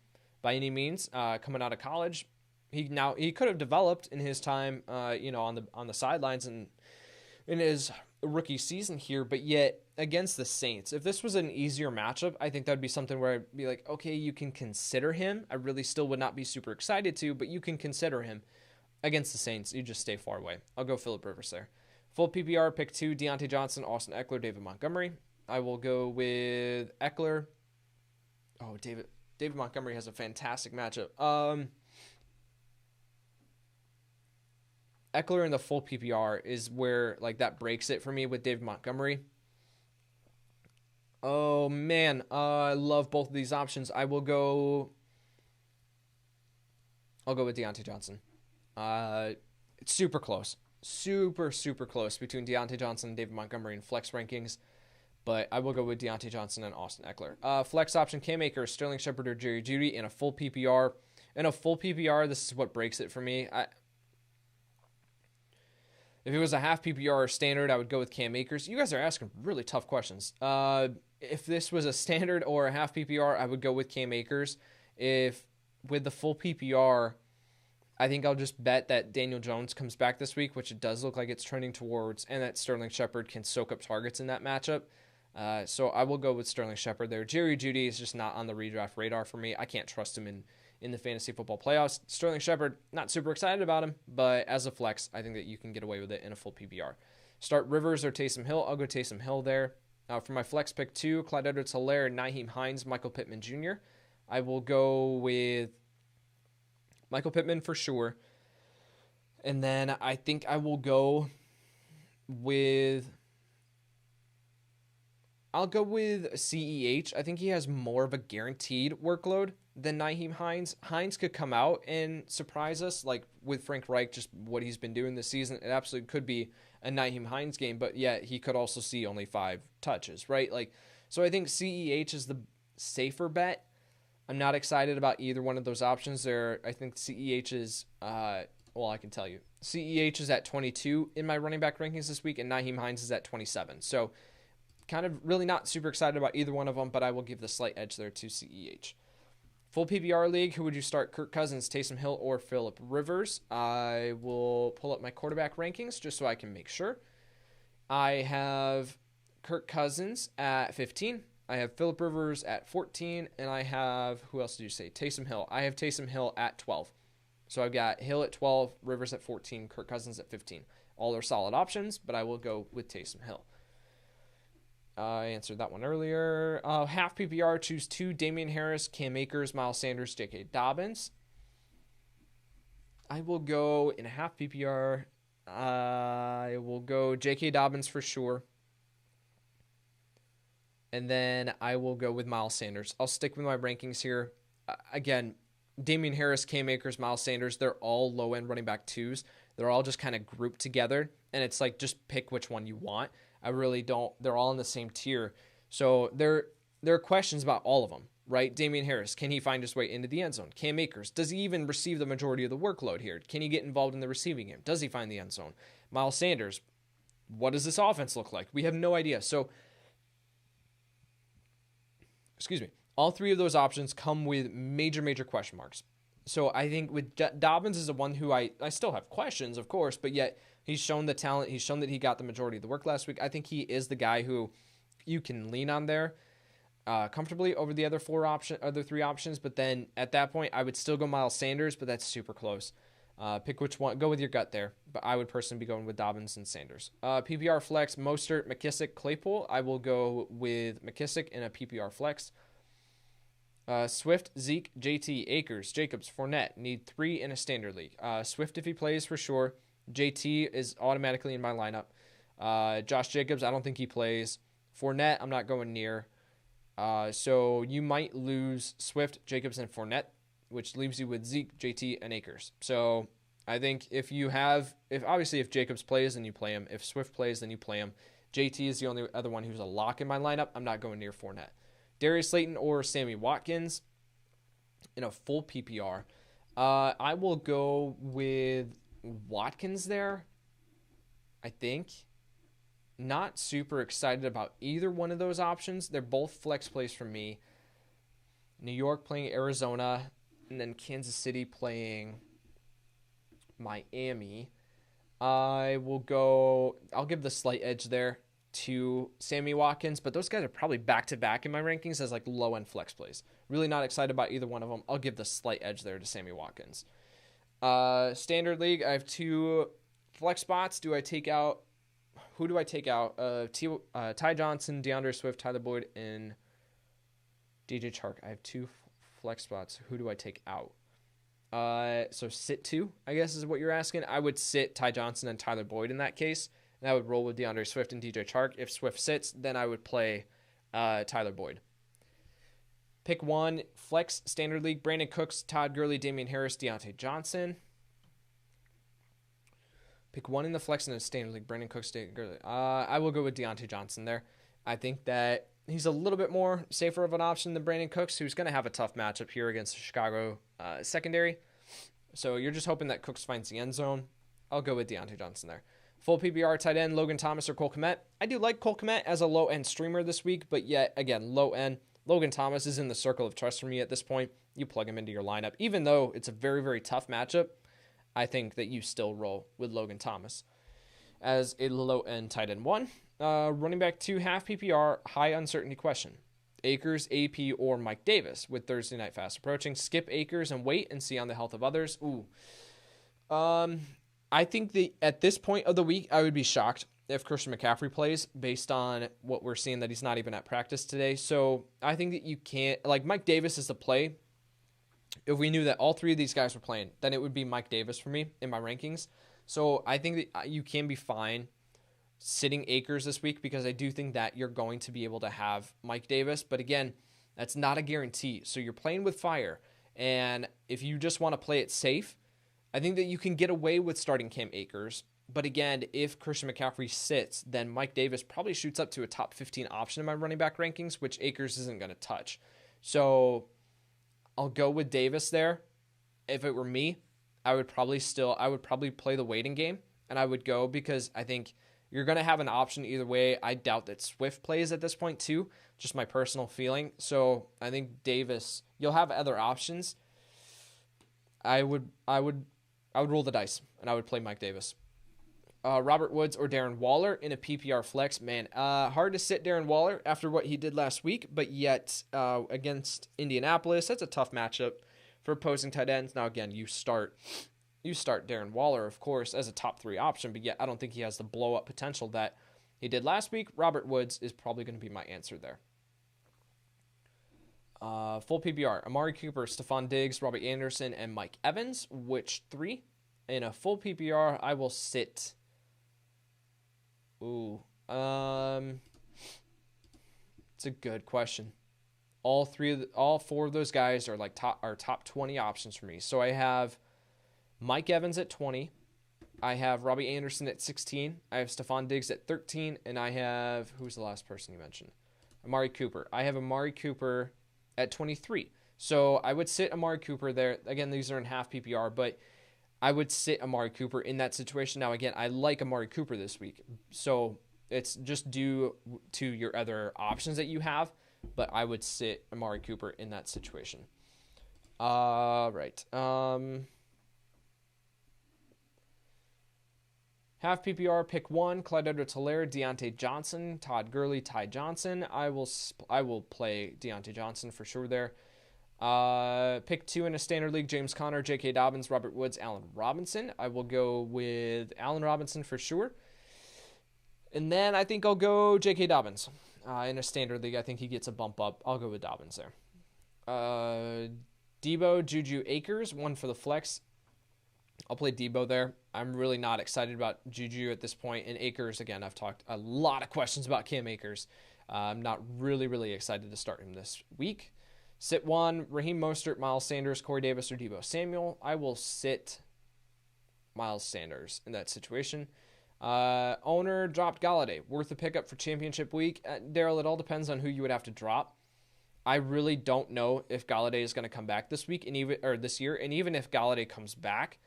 S1: by any means, coming out of college. He could have developed in his time, on the sidelines and in his rookie season here, but yet against the Saints, if this was an easier matchup, I think that'd be something where I'd be like, okay, you can consider him. I really still would not be super excited to, but you can consider him. Against the Saints, you just stay far away. I'll go Phillip Rivers there. Full PPR, pick 2, Deontay Johnson, Austin Eckler, David Montgomery. I will go with Eckler. Oh, David Montgomery has a fantastic matchup. Eckler in the full PPR is where that breaks it for me with David Montgomery. Oh man, I love both of these options. I'll go with Deontay Johnson. It's super close. Super close between Deontay Johnson and David Montgomery in flex rankings. But I will go with Deontay Johnson and Austin Eckler. Flex option, Cam Akers, Sterling Shepard, or Jerry Jeudy in a full PPR. In a full PPR, this is what breaks it for me. If it was a half PPR or standard, I would go with Cam Akers. You guys are asking really tough questions. If this was a standard or a half PPR, I would go with Cam Akers. If with the full PPR, I think I'll just bet that Daniel Jones comes back this week, which it does look like it's trending towards, and that Sterling Shepard can soak up targets in that matchup. So I will go with Sterling Shepard there. Jerry Jeudy is just not on the redraft radar for me. I can't trust him in the fantasy football playoffs. Sterling Shepard, not super excited about him, but as a flex, I think that you can get away with it in a full PPR. Start Rivers or Taysom Hill. I'll go Taysom Hill there. For my flex pick 2, Clyde Edwards-Helaire, Nyheim Hines, Michael Pittman Jr. I will go with Michael Pittman for sure. And then I think I will go with... I'll go with CEH. I think he has more of a guaranteed workload than Nyheim Hines. Hines could come out and surprise us, like with Frank Reich, just what he's been doing this season. It absolutely could be a Nyheim Hines game, but yet he could also see only 5 touches, right? So I think CEH is the safer bet. I'm not excited about either one of those options there. I think CEH is, I can tell you. CEH is at 22 in my running back rankings this week, and Nyheim Hines is at 27. So kind of really not super excited about either one of them, but I will give the slight edge there to CEH. Full PPR league, who would you start? Kirk Cousins, Taysom Hill, or Phillip Rivers? I will pull up my quarterback rankings just so I can make sure. I have Kirk Cousins at 15. I have Phillip Rivers at 14. And I have, who else did you say? Taysom Hill. I have Taysom Hill at 12. So I've got Hill at 12, Rivers at 14, Kirk Cousins at 15. All are solid options, but I will go with Taysom Hill. I answered that one earlier. Half PPR, choose 2. Damian Harris, Cam Akers, Miles Sanders, J.K. Dobbins. I will go in a half PPR. I will go J.K. Dobbins for sure. And then I will go with Miles Sanders. I'll stick with my rankings here. Again, Damian Harris, Cam Akers, Miles Sanders, they're all low-end running back 2s. They're all just kind of grouped together. And it's like, just pick which one you want. I really don't. They're all in the same tier. So there are questions about all of them, right? Damian Harris, can he find his way into the end zone? Cam Akers, does he even receive the majority of the workload here? Can he get involved in the receiving game? Does he find the end zone? Miles Sanders, what does this offense look like? We have no idea. So, all 3 of those options come with major, major question marks. So I think with Dobbins is the one who I still have questions, of course, but yet he's shown the talent. He's shown that he got the majority of the work last week. I think he is the guy who you can lean on there comfortably over the other 3 options. But then at that point, I would still go Miles Sanders, but that's super close. Pick which one. Go with your gut there. But I would personally be going with Dobbins and Sanders. PPR flex, Mostert, McKissick, Claypole. I will go with McKissick in a PPR flex. Swift, Zeke, JT, Akers, Jacobs, Fournette. Need 3 in a standard league. Swift if he plays for sure. JT is automatically in my lineup. Josh Jacobs, I don't think he plays. Fournette, I'm not going near. So you might lose Swift, Jacobs, and Fournette, which leaves you with Zeke, JT, and Akers. So I think if Jacobs plays, then you play him. If Swift plays, then you play him. JT is the only other one who's a lock in my lineup. I'm not going near Fournette. Darius Slayton or Sammy Watkins in a full PPR. I will go with Watkins there, I think. Not super excited about either one of those options. They're both flex plays for me. New York playing Arizona, and then Kansas City playing Miami. I'll give the slight edge there to Sammy Watkins, but those guys are probably back-to-back in my rankings as like low-end flex plays. Really not excited about either one of them. I'll give the slight edge there to Sammy Watkins. Standard league, I have 2 flex spots. Who do I take out? Ty Johnson, DeAndre Swift, Tyler Boyd, and DJ Chark. I have 2 flex spots. Who do I take out? So sit 2, I guess is what you're asking. I would sit Ty Johnson and Tyler Boyd in that case. And I would roll with DeAndre Swift and DJ Chark. If Swift sits, then I would play Tyler Boyd. Pick 1, flex, standard league, Brandon Cooks, Todd Gurley, Damian Harris, Deontay Johnson. Pick 1 in the flex in the standard league, Brandon Cooks, Gurley. I will go with Deontay Johnson there. I think that he's a little bit more safer of an option than Brandon Cooks, who's going to have a tough matchup here against the Chicago secondary. So you're just hoping that Cooks finds the end zone. I'll go with Deontay Johnson there. Full PPR tight end, Logan Thomas or Cole Kmet. I do like Cole Kmet as a low-end streamer this week, but yet, again, low-end. Logan Thomas is in the circle of trust for me at this point. You plug him into your lineup. Even though it's a very, very tough matchup, I think that you still roll with Logan Thomas as a low end tight end 1. Running back 2, half PPR, high uncertainty question. Akers, AP, or Mike Davis with Thursday night fast approaching. Skip Akers and wait and see on the health of others. I think that at this point of the week, I would be shocked if Christian McCaffrey plays based on what we're seeing that he's not even at practice today. So I think that you can't, like Mike Davis is the play. If we knew that all 3 of these guys were playing, then it would be Mike Davis for me in my rankings. So I think that you can be fine sitting Akers this week because I do think that you're going to be able to have Mike Davis. But again, that's not a guarantee. So you're playing with fire. And if you just want to play it safe, I think that you can get away with starting Cam Akers. But again, if Christian McCaffrey sits, then Mike Davis probably shoots up to a top 15 option in my running back rankings, which Akers isn't going to touch. So I'll go with Davis there. If it were me, I would probably play the waiting game, and I would go because I think you're going to have an option either way. I doubt that Swift plays at this point too, just my personal feeling. So I think Davis, you'll have other options. I would roll the dice, and I would play Mike Davis. Robert Woods or Darren Waller in a PPR flex. Man, hard to sit Darren Waller after what he did last week, but yet against Indianapolis, that's a tough matchup for opposing tight ends. Now, again, you start Darren Waller, of course, as a top 3 option, but yet I don't think he has the blow-up potential that he did last week. Robert Woods is probably going to be my answer there. Full PPR, Amari Cooper, Stephon Diggs, Robbie Anderson, and Mike Evans. Which 3? In a full PPR, I will sit... it's a good question. All 4 of those guys are top 20 options for me. So I have Mike Evans at 20. I have Robbie Anderson at 16. I have Stephon Diggs at 13. And I have, who's the last person you mentioned? Amari Cooper. I have Amari Cooper at 23. So I would sit Amari Cooper there. Again, these are in half PPR, but I would sit Amari Cooper in that situation. Now, again, I like Amari Cooper this week. So it's just due to your other options that you have, but I would sit Amari Cooper in that situation. Right. Half PPR, pick 1, Clyde Edwards-Helaire, Deontay Johnson, Todd Gurley, Ty Johnson. I will play Deontay Johnson for sure there. Pick 2 in a standard league, James Conner, J.K. Dobbins, Robert Woods, Allen Robinson. I will go with Allen Robinson for sure. And then I think I'll go J.K. Dobbins. In a standard league, I think he gets a bump up. I'll go with Dobbins there. Debo, Juju, Akers, 1 for the flex. I'll play Debo there. I'm really not excited about Juju at this point. And Akers, again, I've talked a lot of questions about Cam Akers. I'm not really excited to start him this week. Sit 1, Raheem Mostert, Miles Sanders, Corey Davis, or Deebo Samuel. I will sit Miles Sanders in that situation. Owner dropped Galladay. Worth a pickup for championship week. Daryl, it all depends on who you would have to drop. I really don't know if Galladay is going to come back this week this year. And even if Galladay comes back,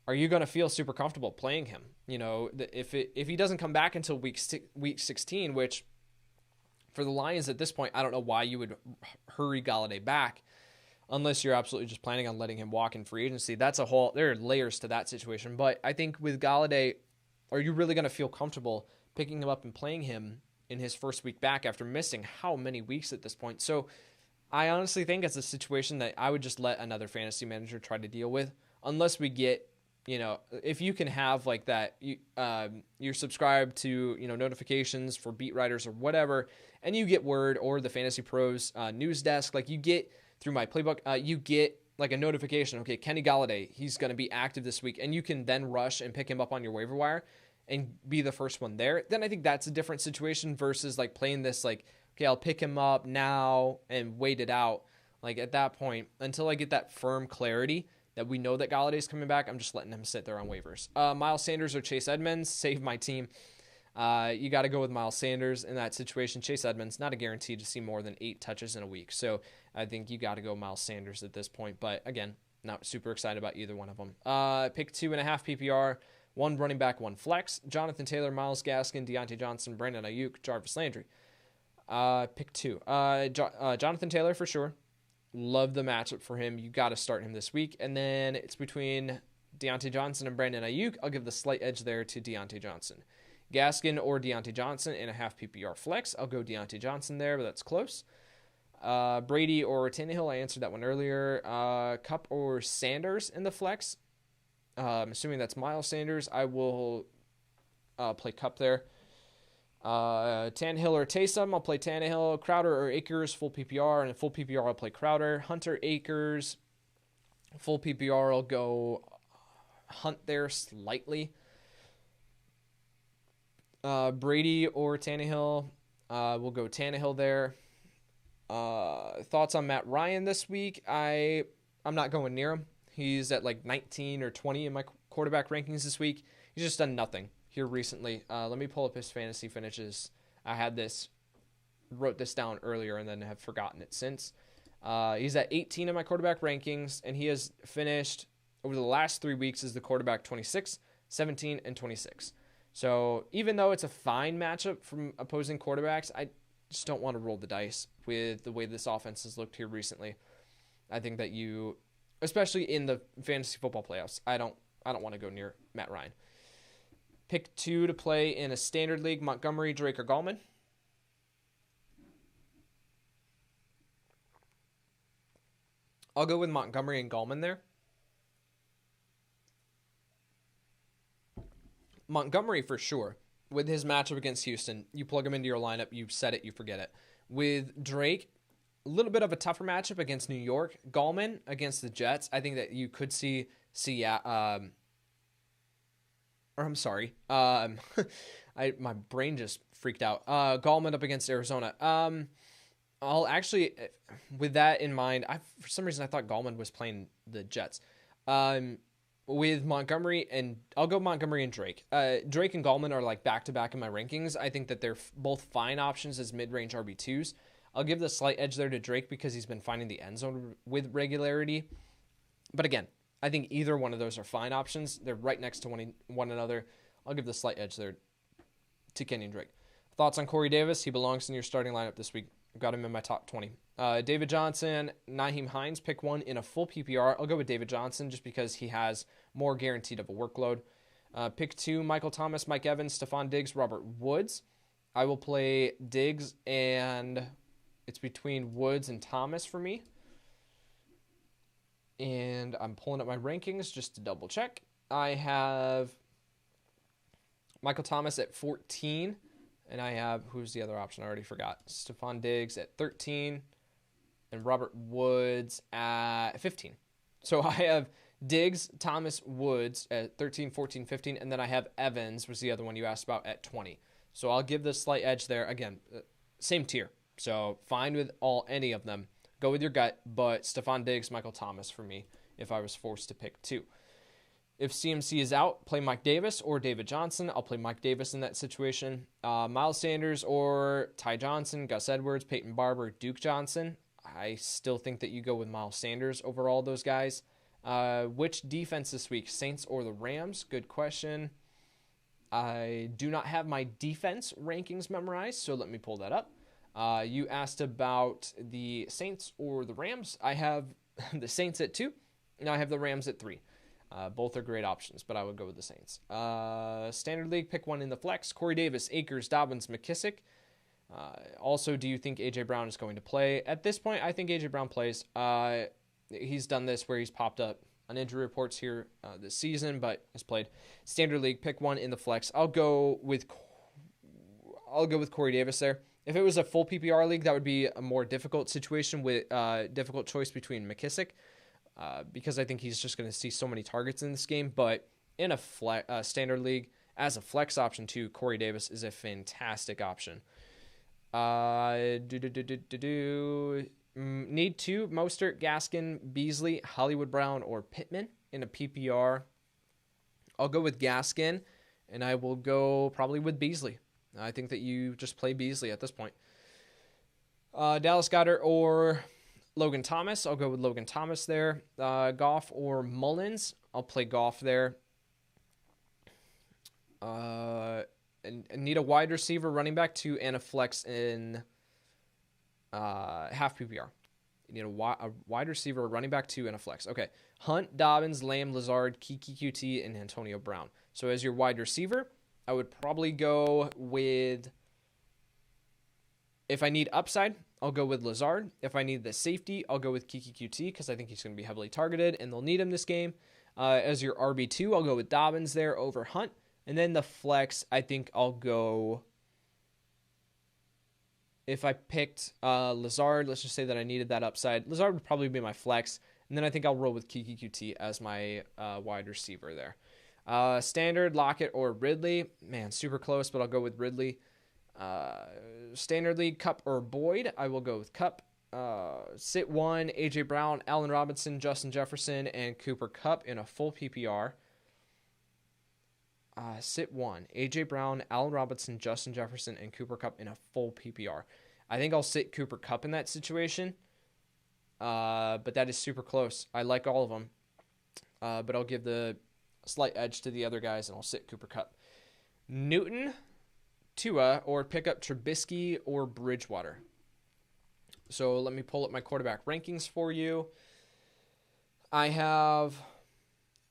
S1: are you going to feel super comfortable playing him? You know, if he doesn't come back until week 16, which for the Lions at this point, I don't know why you would hurry Galladay back unless you're absolutely just planning on letting him walk in free agency. There are layers to that situation. But I think with Galladay, are you really going to feel comfortable picking him up and playing him in his first week back after missing how many weeks at this point? So I honestly think it's a situation that I would just let another fantasy manager try to deal with unless we get, if you can have like that, you're subscribed to, notifications for beat writers or whatever, and you get word or the Fantasy Pros news desk, like you get through my playbook, you get like a notification. Okay, Kenny Galladay, he's going to be active this week, and you can then rush and pick him up on your waiver wire and be the first one there. Then I think that's a different situation versus like playing this like, okay, I'll pick him up now and wait it out. Like at that point, until I get that firm clarity that we know that Galladay's coming back, I'm just letting him sit there on waivers. Miles Sanders or Chase Edmonds, save my team. You got to go with Miles Sanders in that situation. Chase Edmonds, not a guarantee to see more than 8 touches in a week. So I think you got to go Miles Sanders at this point. But again, not super excited about either one of them. Pick 2.5 PPR, 1 running back, 1 flex. Jonathan Taylor, Myles Gaskin, Deontay Johnson, Brandon Ayuk, Jarvis Landry. Pick 2. Jonathan Taylor for sure. Love the matchup for him. You got to start him this week. And then it's between Deontay Johnson and Brandon Ayuk. I'll give the slight edge there to Deontay Johnson. Gaskin or Deontay Johnson in a half PPR flex. I'll go Deontay Johnson there, but that's close. Brady or Tannehill, I answered that one earlier. Cup or Sanders in the flex. I'm assuming that's Miles Sanders. I will play Cup there. Tannehill or Taysom, I'll play Tannehill. Crowder or Akers, full PPR. And in full PPR, I'll play Crowder. Hunter, Akers, full PPR, I'll go Hunt there slightly. Brady or Tannehill, we'll go Tannehill there. Thoughts on Matt Ryan this week? I'm not going near him. He's at like 19 or 20 in my quarterback rankings this week. He's just done nothing here recently. Let me pull up his fantasy finishes. I wrote this down earlier and then have forgotten it since. He's at 18 in my quarterback rankings, and he has finished over the last 3 weeks as the quarterback 26, 17, and 26. So even though it's a fine matchup from opposing quarterbacks, I just don't want to roll the dice with the way this offense has looked here recently. I think that especially in the fantasy football playoffs, I don't want to go near Matt Ryan. Pick 2 to play in a standard league: Montgomery, Drake, or Gallman. I'll go with Montgomery and Gallman there. Montgomery for sure. With his matchup against Houston, you plug him into your lineup, you set it, you forget it. With Drake, a little bit of a tougher matchup against New York. Gallman against the Jets, I think that you could see my brain just freaked out. Gallman up against Arizona. I'll actually, with that in mind, for some reason I thought Gallman was playing the Jets. With Montgomery, and I'll go Montgomery and Drake. Drake and Gallman are like back-to-back in my rankings. I think that they're both fine options as mid-range RB2s. I'll give the slight edge there to Drake because he's been finding the end zone with regularity. But again, I think either one of those are fine options. They're right next to one another. I'll give the slight edge there to Kenyon Drake. Thoughts on Corey Davis? He belongs in your starting lineup this week. I've got him in my top 20. David Johnson, Nyheim Hines, pick 1 in a full PPR. I'll go with David Johnson just because he has more guaranteed of a workload. Pick 2, Michael Thomas, Mike Evans, Stephon Diggs, Robert Woods. I will play Diggs, and it's between Woods and Thomas for me. And I'm pulling up my rankings just to double check. I have Michael Thomas at 14. And I have, who's the other option? I already forgot. Stephon Diggs at 13 and Robert Woods at 15. So I have Diggs, Thomas, Woods at 13, 14, 15. And then I have Evans, was the other one you asked about, at 20. So I'll give the slight edge there. Again, same tier. So fine with any of them. Go with your gut, but Stephon Diggs, Michael Thomas for me if I was forced to pick 2. If CMC is out, play Mike Davis or David Johnson. I'll play Mike Davis in that situation. Miles Sanders or Ty Johnson, Gus Edwards, Peyton Barber, Duke Johnson. I still think that you go with Miles Sanders over all those guys. Which defense this week, Saints or the Rams? Good question. I do not have my defense rankings memorized, so let me pull that up. You asked about the Saints or the Rams. I have the Saints at 2, and I have the Rams at 3. Both are great options, but I would go with the Saints. Standard League, pick 1 in the flex. Corey Davis, Akers, Dobbins, McKissick. Also, do you think A.J. Brown is going to play? At this point, I think A.J. Brown plays. He's done this where he's popped up on injury reports here this season, but has played. Standard League, pick 1 in the flex. I'll go with Corey Davis there. If it was a full PPR league, that would be a more difficult situation with difficult choice between McKissick. Because I think he's just going to see so many targets in this game. But in a standard league, as a flex option too, Corey Davis is a fantastic option. Need 2, Mostert, Gaskin, Beasley, Hollywood Brown, or Pittman in a PPR. I'll go with Gaskin, and I will go probably with Beasley. I think that you just play Beasley at this point. Dallas Goddard or Logan Thomas. I'll go with Logan Thomas there. Goff or Mullins. I'll play Goff there. And need a wide receiver, running back 2, and a flex in half PPR. You need a wide receiver, a running back 2, and a flex. Okay. Hunt, Dobbins, Lamb, Lazard, Kiki QT, and Antonio Brown. So as your wide receiver, I would probably go with, if I need upside, I'll go with Lazard. If I need the safety, I'll go with Kiki QT because I think he's going to be heavily targeted and they'll need him this game. As your RB2, I'll go with Dobbins there over Hunt. And then the flex, I think I'll go, if I picked Lazard, let's just say that I needed that upside. Lazard would probably be my flex. And then I think I'll roll with Kiki QT as my wide receiver there. Standard, Lockett, or Ridley. Man, super close, but I'll go with Ridley. Standard league, Cup or Boyd. I will go with Cup. Sit 1, A.J. Brown, Allen Robinson, Justin Jefferson, and Cooper Kupp in a full PPR. Sit 1, A.J. Brown, Allen Robinson, Justin Jefferson, and Cooper Kupp in a full PPR. I think I'll sit Cooper Kupp in that situation, but that is super close. I like all of them, but I'll give the slight edge to the other guys, and I'll sit Cooper Kupp. Newton, Tua, or pick up Trubisky or Bridgewater. So let me pull up my quarterback rankings for you. I have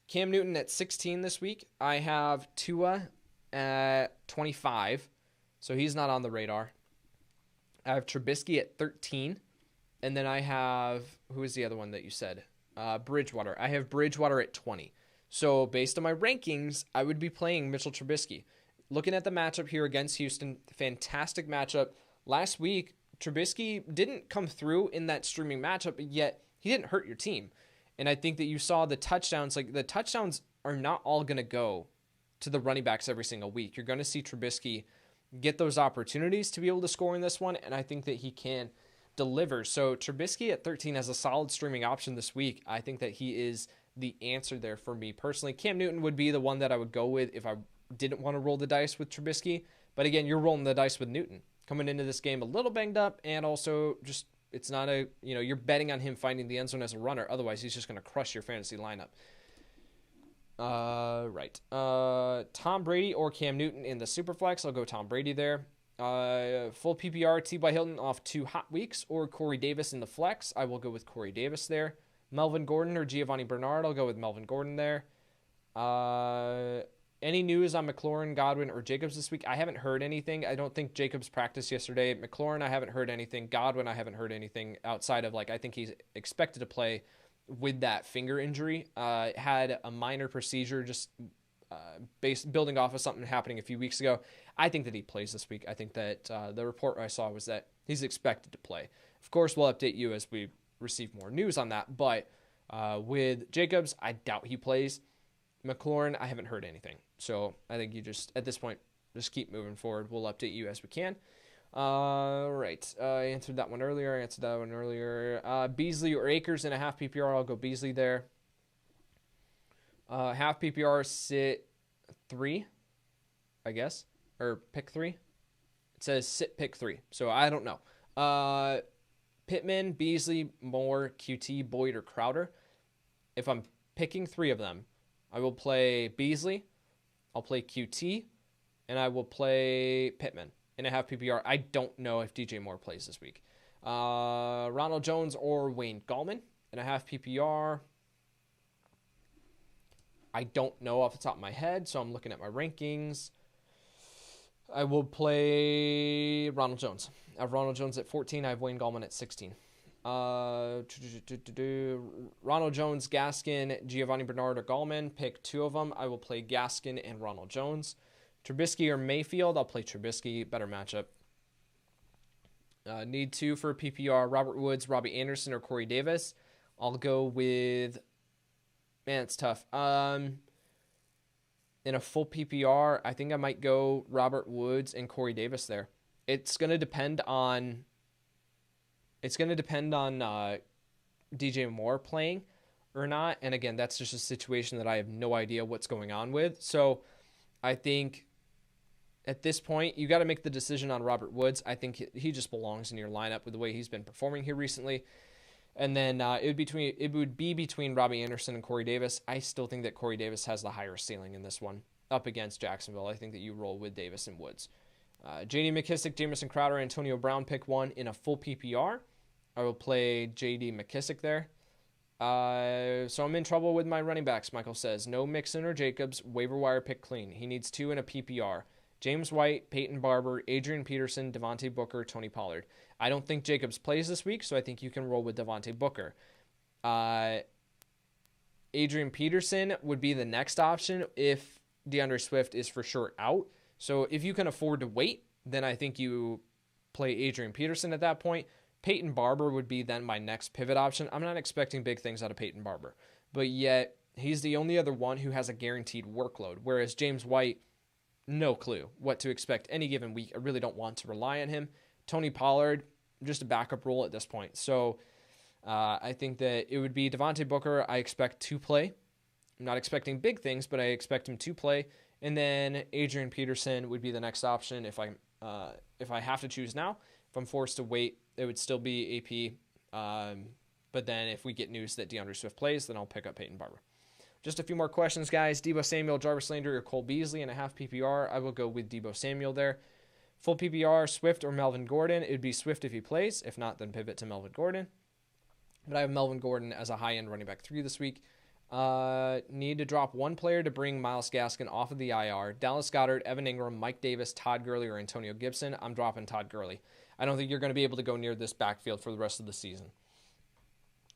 S1: Cam Newton at 16 this week. I have Tua at 25, so he's not on the radar. I have Trubisky at 13, and then I have, who is the other one that you said? Bridgewater. I have Bridgewater at 20. So based on my rankings, I would be playing Mitchell Trubisky. Looking at the matchup here against Houston, fantastic matchup. Last week, Trubisky didn't come through in that streaming matchup, but yet he didn't hurt your team. And I think that you saw the touchdowns. Like, the touchdowns are not all going to go to the running backs every single week. You're going to see Trubisky get those opportunities to be able to score in this one, and I think that he can deliver. So Trubisky at 13 as a solid streaming option this week. I think that he is the answer there for me personally. Cam Newton would be the one that I would go with if I didn't want to roll the dice with Trubisky. But again, you're rolling the dice with Newton. Coming into this game a little banged up, and also just, it's not a, you're betting on him finding the end zone as a runner. Otherwise, he's just going to crush your fantasy lineup. Right. Tom Brady or Cam Newton in the Superflex. I'll go Tom Brady there. Full PPR, T.Y. Hilton off 2 hot weeks, or Corey Davis in the flex. I will go with Corey Davis there. Melvin Gordon or Giovanni Bernard. I'll go with Melvin Gordon there. Any news on McLaurin, Godwin, or Jacobs this week? I haven't heard anything. I don't think Jacobs practiced yesterday. McLaurin, I haven't heard anything. Godwin, I haven't heard anything outside of, I think he's expected to play with that finger injury. Had a minor procedure, just building off of something happening a few weeks ago. I think that he plays this week. I think that the report I saw was that he's expected to play. Of course, we'll update you as we receive more news on that. But with Jacobs, I doubt he plays. McLaurin, I haven't heard anything. So I think you just, at this point, just keep moving forward. We'll update you as we can. Right. I answered that one earlier. Beasley or Akers in a half PPR. I'll go Beasley there. Half PPR, sit 3, I guess. Or pick 3. It says sit pick 3. So I don't know. Pittman, Beasley, Moore, QT, Boyd, or Crowder. If I'm picking 3 of them, I will play Beasley, I'll play QT, and I will play Pittman in a half PPR. I don't know if DJ Moore plays this week. Ronald Jones or Wayne Gallman in a half PPR. I don't know off the top of my head, so I'm looking at my rankings. I will play Ronald Jones. I have Ronald Jones at 14. I have Wayne Gallman at 16. Ronald Jones, Gaskin, Giovanni Bernard, or Gallman. Pick 2 of them. I will play Gaskin and Ronald Jones. Trubisky or Mayfield. I'll play Trubisky. Better matchup. Need 2 for PPR. Robert Woods, Robbie Anderson, or Corey Davis. I'll go with... Man, it's tough. In a full PPR, I think I might go Robert Woods and Corey Davis there. It's going to depend on... DJ Moore playing or not. And again, that's just a situation that I have no idea what's going on with. So I think at this point, you got to make the decision on Robert Woods. I think he just belongs in your lineup with the way he's been performing here recently. And then it would be between Robbie Anderson and Corey Davis. I still think that Corey Davis has the higher ceiling in this one up against Jacksonville. I think that you roll with Davis and Woods. J.D. McKissick, Jamison Crowder, Antonio Brown, pick 1 in a full PPR. I will play J.D. McKissic there. So I'm in trouble with my running backs, Michael says. No Mixon or Jacobs, waiver wire pick clean. He needs 2 in a PPR. James White, Peyton Barber, Adrian Peterson, Devonte Booker, Tony Pollard. I don't think Jacobs plays this week, so I think you can roll with Devonte Booker. Adrian Peterson would be the next option if Deandre Swift is for sure out. So if you can afford to wait, then I think you play Adrian Peterson at that point. Peyton Barber would be then my next pivot option. I'm not expecting big things out of Peyton Barber, but yet he's the only other one who has a guaranteed workload, whereas James White, no clue what to expect any given week. I really don't want to rely on him. Tony Pollard, just a backup role at this point. So I think that it would be Devonte Booker. I expect to play. I'm not expecting big things, but I expect him to play. And then Adrian Peterson would be the next option if I have to choose now. If I'm forced to wait, it would still be AP. But then if we get news that DeAndre Swift plays, then I'll pick up Peyton Barber. Just a few more questions, guys. Deebo Samuel, Jarvis Landry, or Cole Beasley in a half PPR. I will go with Deebo Samuel there. Full PPR, Swift or Melvin Gordon. It would be Swift if he plays. If not, then pivot to Melvin Gordon. But I have Melvin Gordon as a high-end running back 3 this week. Need to drop one player to bring Myles Gaskin off of the IR. Dallas Goddard, Evan Ingram, Mike Davis, Todd Gurley, or Antonio Gibson. I'm dropping Todd Gurley. I don't think you're going to be able to go near this backfield for the rest of the season.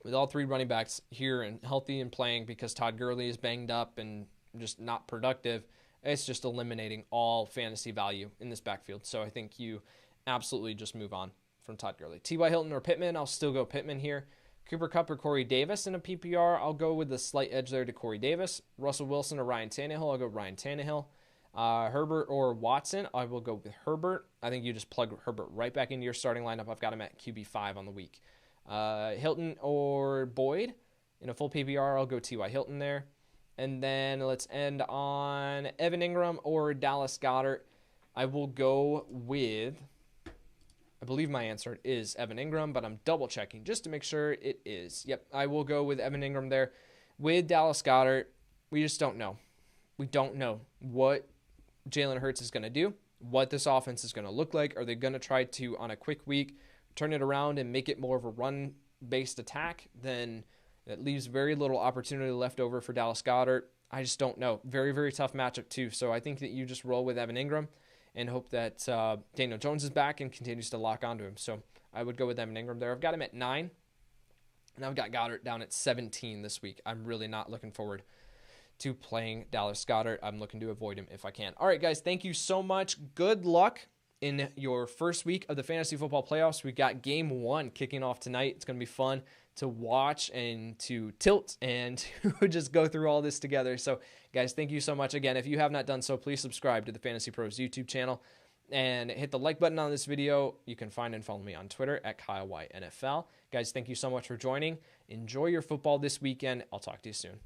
S1: With all 3 running backs here and healthy and playing because Todd Gurley is banged up and just not productive, it's just eliminating all fantasy value in this backfield. So I think you absolutely just move on from Todd Gurley. T.Y. Hilton or Pittman, I'll still go Pittman here. Cooper Kupp or Corey Davis in a PPR, I'll go with the slight edge there to Corey Davis. Russell Wilson or Ryan Tannehill, I'll go Ryan Tannehill. Herbert or Watson, I will go with Herbert. I think you just plug Herbert right back into your starting lineup. I've got him at QB5 on the week. Hilton or Boyd in a full PPR, I'll go T.Y. Hilton there. And then let's end on Evan Ingram or Dallas Goddard. I will go with, I believe my answer is Evan Ingram, but I'm double checking just to make sure it is. Yep, I will go with Evan Ingram there. With Dallas Goddard, we just don't know. We don't know what Jalen Hurts is going to do, what this offense is going to look like. Are they going to try to, on a quick week, turn it around and make it more of a run-based attack? Then it leaves very little opportunity left over for Dallas Goddard. I just don't know. Very, very tough matchup too. So I think that you just roll with Evan Ingram and hope that Daniel Jones is back and continues to lock onto him. So I would go with Evan Ingram there. I've got him at 9, and I've got Goddard down at 17 this week. I'm really not looking forward to playing Dallas Goddard. I'm looking to avoid him if I can. All right, guys, thank you so much. Good luck in your first week of the Fantasy Football Playoffs. We got Game 1 kicking off tonight. It's going to be fun to watch and to tilt and to just go through all this together. So, guys, thank you so much. Again, if you have not done so, please subscribe to the Fantasy Pros YouTube channel and hit the like button on this video. You can find and follow me on Twitter at KyleYNFL. Guys, thank you so much for joining. Enjoy your football this weekend. I'll talk to you soon.